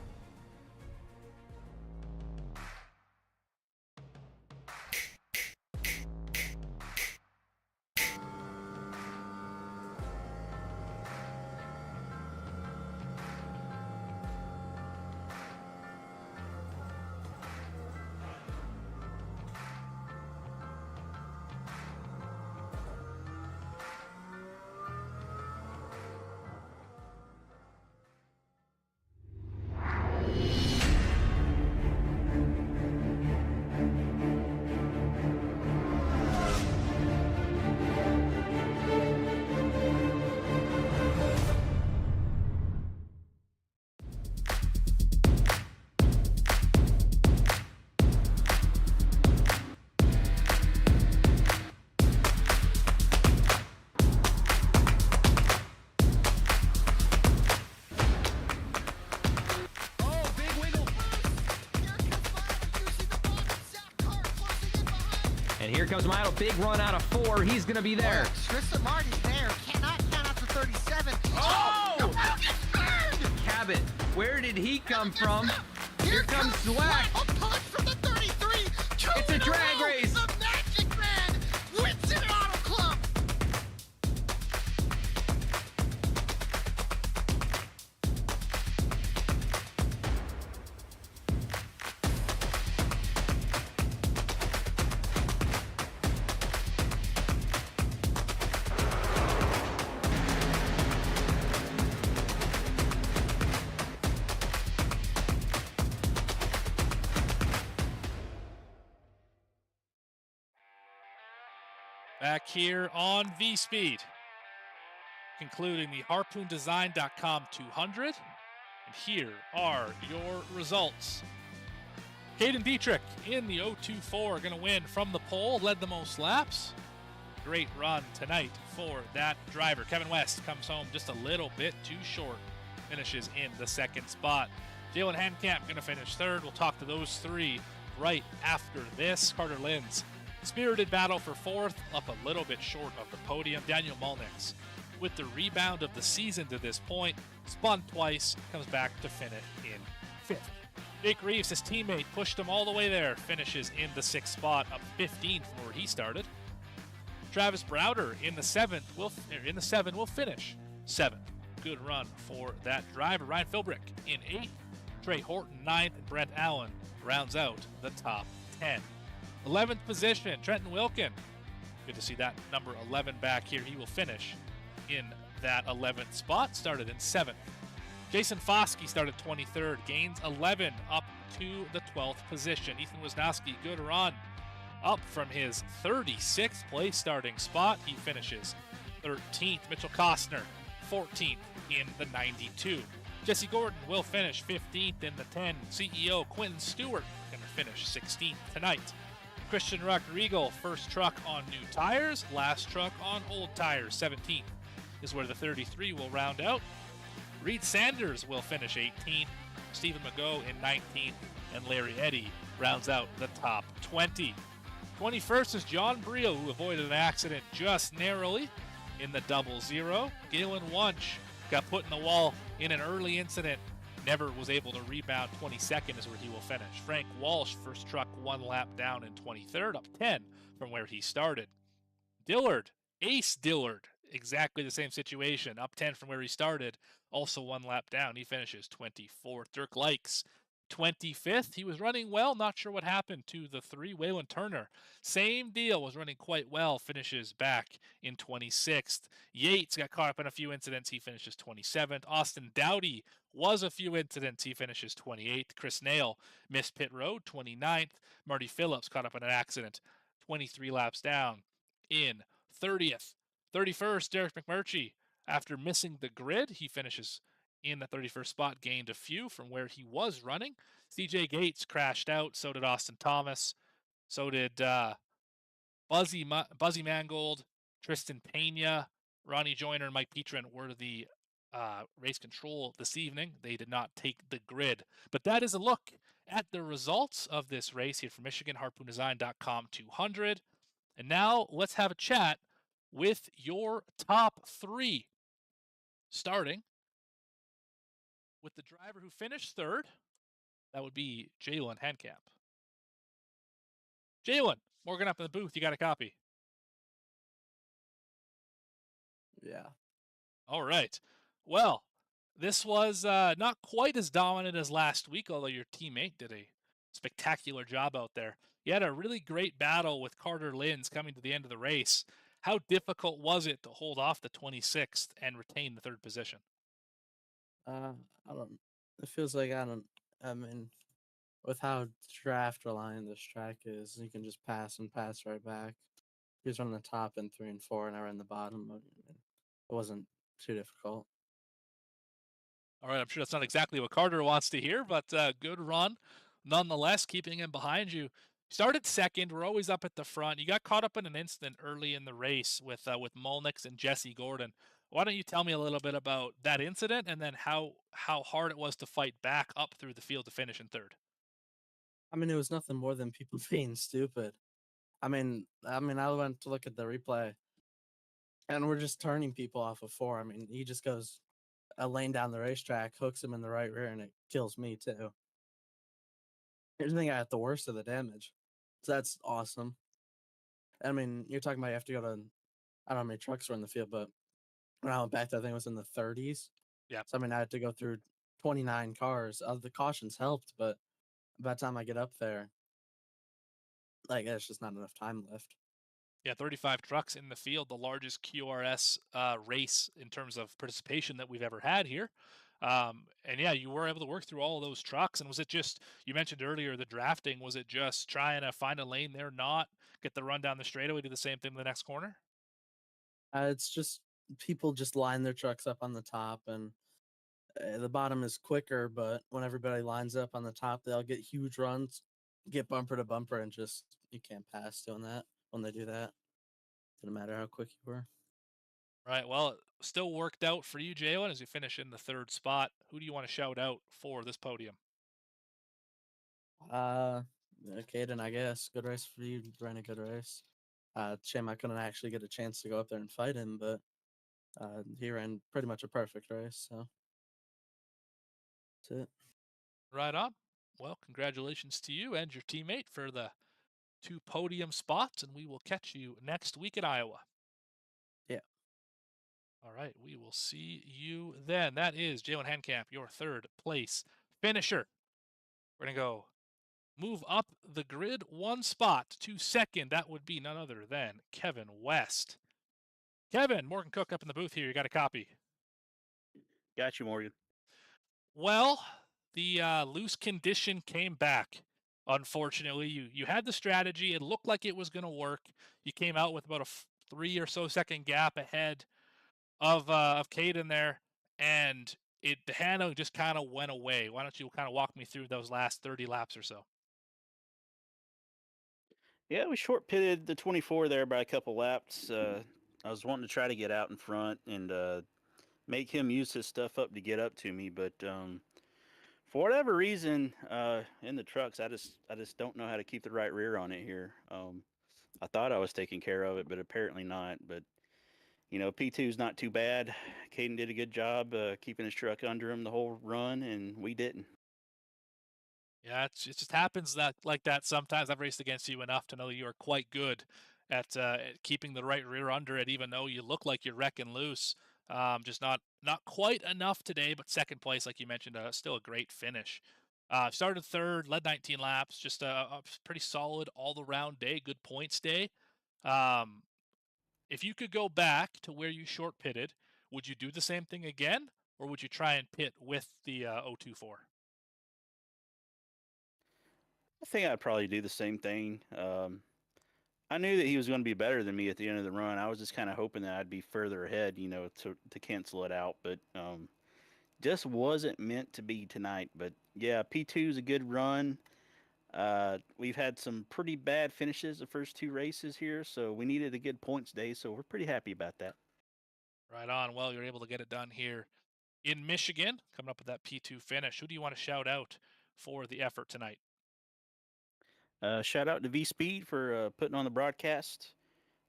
And here comes Milo. Big run out of 4. He's going to be there. Tristan Martin's there. Cannot count out to 37. Oh! it. Where did he come from? Here comes Swag. Swack. A punch from the 33. It's a drag race. The Magic Man wins it Auto Club. Back here on V-Speed, concluding the HarpoonDesign.com 200. And here are your results. Caden Dietrich in the 024 going to win from the pole, led the most laps. Great run tonight for that driver. Kevin West comes home just a little bit too short, finishes in the second spot. Jalen Handcamp going to finish third. We'll talk to those three right after this. Carter Linz, spirited battle for fourth, up a little bit short of the podium. Daniel Mulnix, with the rebound of the season to this point, spun twice, comes back to finish in fifth. Jake Reeves, his teammate, pushed him all the way there, finishes in the sixth spot, up 15 from where he started. Travis Browder in the seven will finish seventh. Good run for that driver. Ryan Philbrick in eighth. Trey Horton ninth, and Brent Allen rounds out the top 10. 11th position, Trenton Wilkin. Good to see that number 11 back here. He will finish in that 11th spot. Started in 7th. Jason Foskey started 23rd. Gains 11 up to the 12th position. Ethan Wisnowski, good run. Up from his 36th place starting spot. He finishes 13th. Mitchell Costner, 14th in the 92. Jesse Gordon will finish 15th in the 10. CEO Quentin Stewart going to finish 16th tonight. Christian Rodrigo, first truck on new tires, last truck on old tires. 17th is where the 33 will round out. Reed Sanders will finish 18th. Stephen McGough in 19th. And Larry Eddy rounds out the top 20. 21st is John Brio, who avoided an accident just narrowly in the 00. Galen Wunsch got put in the wall in an early incident. Never was able to rebound. 22nd is where he will finish. Frank Walsh, first truck, one lap down in 23rd, up 10 from where he started. Dillard, Ace Dillard, exactly the same situation, up 10 from where he started, also one lap down. He finishes 24th. Dirk Likes, 25th. He was running well, not sure what happened to the 3. Waylon Turner, same deal, was running quite well, finishes back in 26th. Yates got caught up in a few incidents. He finishes 27th. Austin Dowdy was a few incidents. He finishes 28th. Chris Nail missed pit road, 29th. Marty Phillips caught up in an accident, 23 laps down in 30th. 31st, Derek McMurtry, after missing the grid, he finishes in the 31st spot, gained a few from where he was running. CJ Gates crashed out. So did Austin Thomas. So did Buzzy Mangold, Tristan Pena, Ronnie Joyner, and Mike Petrin were the race control this evening. They did not take the grid. But that is a look at the results of this race here from Michigan, HarpoonDesign.com 200. And now let's have a chat with your top 3. Starting with the driver who finished third. That would be Jalen Handcamp. Jalen, Morgan up in the booth. You got a copy? Yeah. All right. Well, this was not quite as dominant as last week, although your teammate did a spectacular job out there. You had a really great battle with Carter Linz coming to the end of the race. How difficult was it to hold off the 26th and retain the 3rd position? I don't. It feels like I mean, with how draft reliant this track is, you can just pass and pass right back. He was running the top in 3 and 4, and I ran the bottom. It wasn't too difficult. All right, I'm sure that's not exactly what Carter wants to hear, but good run nonetheless, keeping him behind you. Started second. We're always up at the front. You got caught up in an incident early in the race with Molnix and Jesse Gordon. Why don't you tell me a little bit about that incident and then how hard it was to fight back up through the field to finish in 3rd? I mean, it was nothing more than people being stupid. I mean, I went to look at the replay, and we're just turning people off of 4. I mean, he just goes a lane down the racetrack, hooks him in the right rear, and it kills me too. Here's the thing: I got the worst of the damage, so that's awesome. I mean, you're talking about you have to go to, I don't know how many trucks were in the field, but when I went back, that thing was in the 30s. Yeah. So I mean, I had to go through 29 cars. The cautions helped, but by the time I get up there, like there's just not enough time left. Yeah, 35 trucks in the field, the largest QRS race in terms of participation that we've ever had here. And yeah, you were able to work through all of those trucks. And was it just, you mentioned earlier, the drafting, was it just trying to find a lane there, not get the run down the straightaway, do the same thing in the next corner? It's just people just line their trucks up on the top, and the bottom is quicker. But when everybody lines up on the top, they'll get huge runs, get bumper to bumper, and just you can't pass doing that when they do that. Doesn't matter how quick you were. Right. Well, it still worked out for you, Jalen, as you finish in the third spot. Who do you want to shout out for this podium? Caden, I guess. Good race for you. Ran a good race. Shame I couldn't actually get a chance to go up there and fight him, but he ran pretty much a perfect race. So that's it. Right on. Well, congratulations to you and your teammate for the 2 podium spots, and we will catch you next week at Iowa. Yeah. All right, we will see you then. That is Jalen Henkamp, your third place finisher. We're going to go move up the grid 1 spot to second. That would be none other than Kevin West. Kevin, Morgan Cook up in the booth here. You got a copy? Got you, Morgan. Well, the loose condition came back. Unfortunately, you had the strategy. It looked like it was going to work. You came out with about a 3 or so second gap ahead of Caden there, and the handle just kind of went away. Why don't you kind of walk me through those last 30 laps or so? Yeah, we short pitted the 24 there by a couple laps. I was wanting to try to get out in front and make him use his stuff up to get up to me, but for whatever reason, in the trucks, I just don't know how to keep the right rear on it here. I thought I was taking care of it, but apparently not. But you know, P2's not too bad. Caden did a good job keeping his truck under him the whole run, and we didn't. Yeah, it just happens that like that sometimes. I've raced against you enough to know you are quite good at keeping the right rear under it, even though you look like you're wrecking loose. Just not quite enough today, but second place, like you mentioned, still a great finish. Started third, led 19 laps, just a pretty solid all-around day, good points day. If you could go back to where you short pitted, would you do the same thing again, or would you try and pit with the 024? I think I'd probably do the same thing. I knew that he was going to be better than me at the end of the run. I was just kind of hoping that I'd be further ahead, you know, to cancel it out. But just wasn't meant to be tonight. But yeah, P2 is a good run. We've had some pretty bad finishes the first 2 races here, so we needed a good points day. So we're pretty happy about that. Right on. Well, you're able to get it done here in Michigan, coming up with that P2 finish. Who do you want to shout out for the effort tonight? Shout out to V Speed for putting on the broadcast.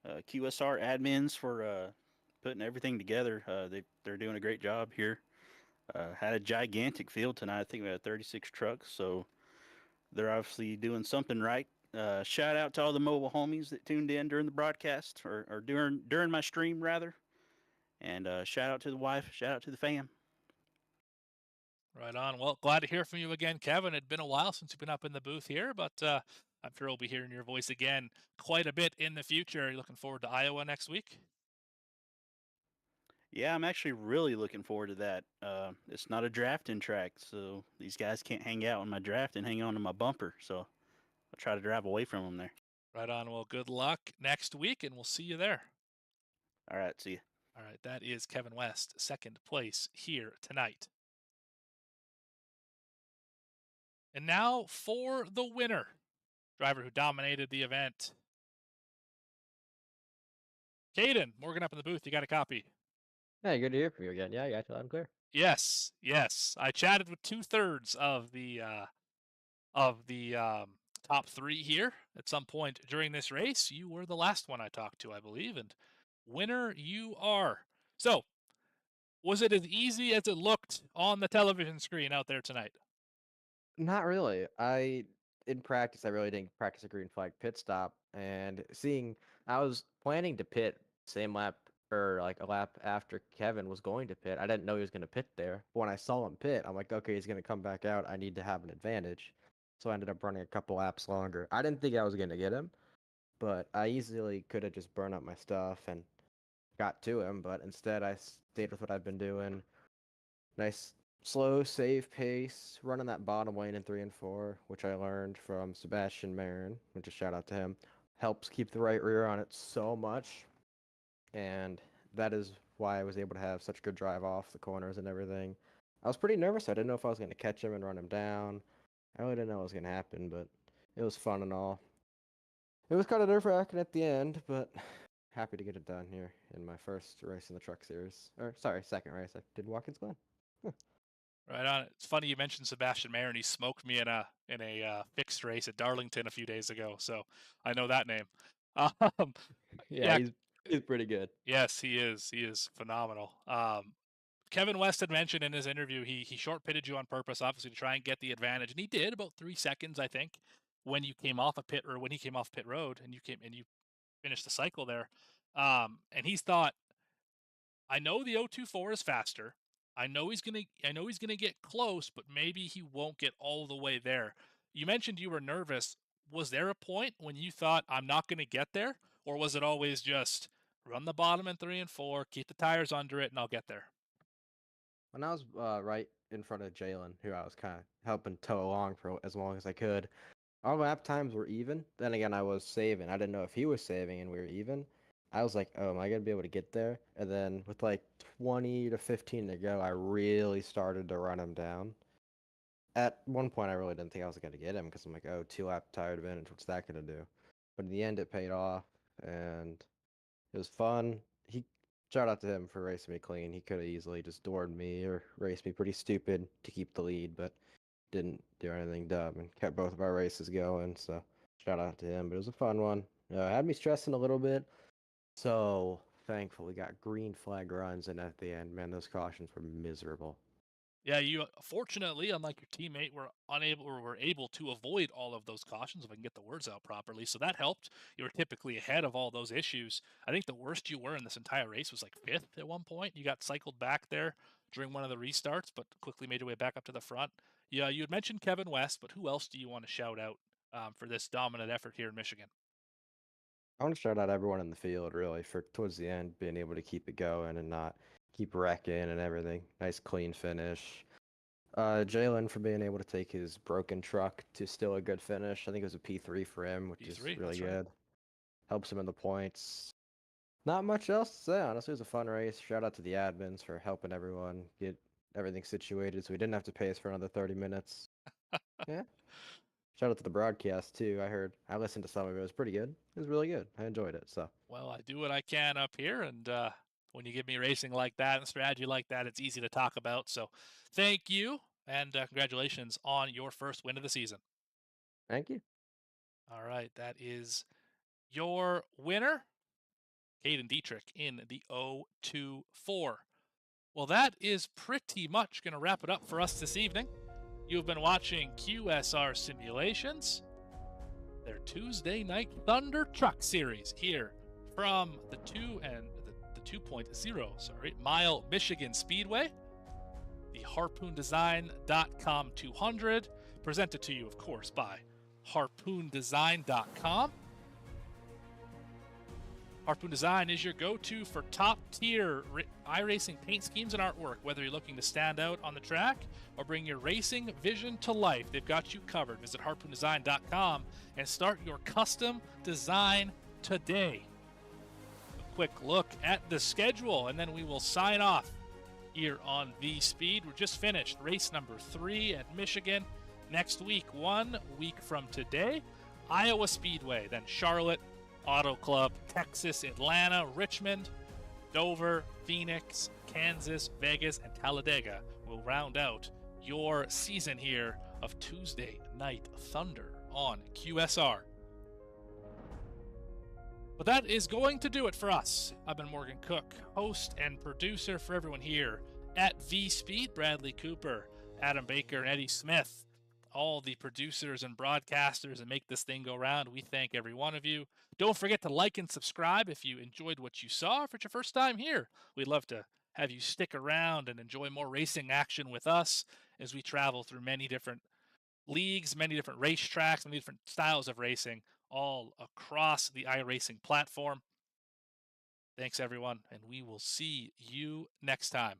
QSR admins for putting everything together. They're doing a great job here. Had a gigantic field tonight. I think we had 36 trucks, so they're obviously doing something right. Shout out to all the mobile homies that tuned in during the broadcast or during my stream rather. And shout out to the wife. Shout out to the fam. Right on. Well, glad to hear from you again, Kevin. It'd been a while since you've been up in the booth here, but I'm sure we'll be hearing your voice again quite a bit in the future. Are you looking forward to Iowa next week? Yeah, I'm actually really looking forward to that. It's not a drafting track, so these guys can't hang out in my draft and hang on to my bumper. So I'll try to drive away from them there. Right on. Well, good luck next week, and we'll see you there. All right, see you. All right, that is Kevin West, second place here tonight. And now for the winner, driver who dominated the event. Caden, Morgan up in the booth. You got a copy? Hey, good to hear from you again. Yeah, you loud and clear. Yes. I chatted with 2/3 of the top 3 here at some point during this race. You were the last one I talked to, I believe, and winner you are. So Was it as easy as it looked on the television screen out there tonight? Not really. In practice, I really didn't practice a green flag pit stop, and I was planning to pit same lap or like a lap after Kevin was going to pit. I didn't know he was going to pit there. But when I saw him pit, I'm like, okay, he's going to come back out. I need to have an advantage. So I ended up running a couple laps longer. I didn't think I was going to get him, but I easily could have just burned up my stuff and got to him. But instead, I stayed with what I've been doing. Nice slow, safe pace, running that bottom lane in 3 and 4, which I learned from Sebastian Marin, which a shout out to him. Helps keep the right rear on it so much, and that is why I was able to have such good drive off the corners and everything. I was pretty nervous. I didn't know if I was going to catch him and run him down. I really didn't know what was going to happen, but it was fun and all. It was kind of nerve-wracking at the end, but happy to get it done here in my first race in the truck series. Or, sorry, second race. I did Watkins Glen. Right on. It's funny you mentioned Sebastian Marin. He smoked me in a fixed race at Darlington a few days ago, so I know that name. Yeah, Yeah. he's pretty good. Yes, he is. He is phenomenal. Kevin West had mentioned in his interview he short pitted you on purpose, obviously to try and get the advantage, and he did about 3 seconds, I think, when you came off when he came off pit road and you finished the cycle there. And he's thought, I know the 024 is faster. I know he's gonna get close, but maybe he won't get all the way there. You mentioned you were nervous. Was there a point when you thought I'm not gonna get there, or was it always just run the bottom in 3 and 4, keep the tires under it, and I'll get there? When I was right in front of Jalen, who I was kind of helping tow along for as long as I could, our lap times were even. Then again, I was saving. I didn't know if he was saving and we were even. I was like, oh, am I going to be able to get there? And then with like 20 to 15 to go, I really started to run him down. At one point, I really didn't think I was going to get him because I'm like, oh, 2-lap tire advantage. What's that going to do? But in the end, it paid off, and it was fun. Shout out to him for racing me clean. He could have easily just doored me or raced me pretty stupid to keep the lead, but didn't do anything dumb and kept both of our races going. So shout out to him. But it was a fun one. Had me stressing a little bit. So thankful we got green flag runs, and at the end, man, those cautions were miserable. Yeah, you fortunately, unlike your teammate, were able to avoid all of those cautions, if I can get the words out properly. So that helped. You were typically ahead of all those issues. I think the worst you were in this entire race was like 5th at one point. You got cycled back there during one of the restarts, but quickly made your way back up to the front. Yeah, you had mentioned Kevin West, but who else do you want to shout out for this dominant effort here in Michigan? I want to shout out everyone in the field, really, for towards the end being able to keep it going and not keep wrecking and everything. Nice, clean finish. Jalen for being able to take his broken truck to still a good finish. I think it was a P3 for him, which is P3, really that's good. right. Helps him in the points. Not much else to say, honestly. It was a fun race. Shout out to the admins for helping everyone get everything situated so we didn't have to pace for another 30 minutes. Yeah. Shout out to the broadcast, too. I listened to some of it. It was pretty good. It was really good. I enjoyed it, so. Well, I do what I can up here, and when you give me racing like that and strategy like that, it's easy to talk about. So thank you, and congratulations on your first win of the season. Thank you. All right, that is your winner, Caden Dietrich, in the 024. Well, that is pretty much going to wrap it up for us this evening. You've been watching QSR Simulations, their Tuesday Night Thunder Truck Series here from the 2.0 mile Michigan Speedway, the HarpoonDesign.com 200, presented to you, of course, by HarpoonDesign.com. Harpoon Design is your go-to for top-tier iRacing paint schemes and artwork. Whether you're looking to stand out on the track or bring your racing vision to life, they've got you covered. Visit HarpoonDesign.com and start your custom design today. A quick look at the schedule, and then we will sign off here on The Speed. We're just finished race number 3 at Michigan. Next week, 1 week from today, Iowa Speedway, then Charlotte Auto Club, Texas, Atlanta, Richmond, Dover, Phoenix, Kansas, Vegas, and Talladega will round out your season here of Tuesday Night Thunder on QSR. But that is going to do it for us. I've been Morgan Cook, host and producer for everyone here at VSpeed, Bradley Cooper, Adam Baker, and Eddie Smith, all the producers and broadcasters that make this thing go round. We thank every one of you. Don't forget to like and subscribe if you enjoyed what you saw. If it's your first time here, we'd love to have you stick around and enjoy more racing action with us as we travel through many different leagues, many different racetracks, many different styles of racing, all across the iRacing platform. Thanks, everyone, and we will see you next time.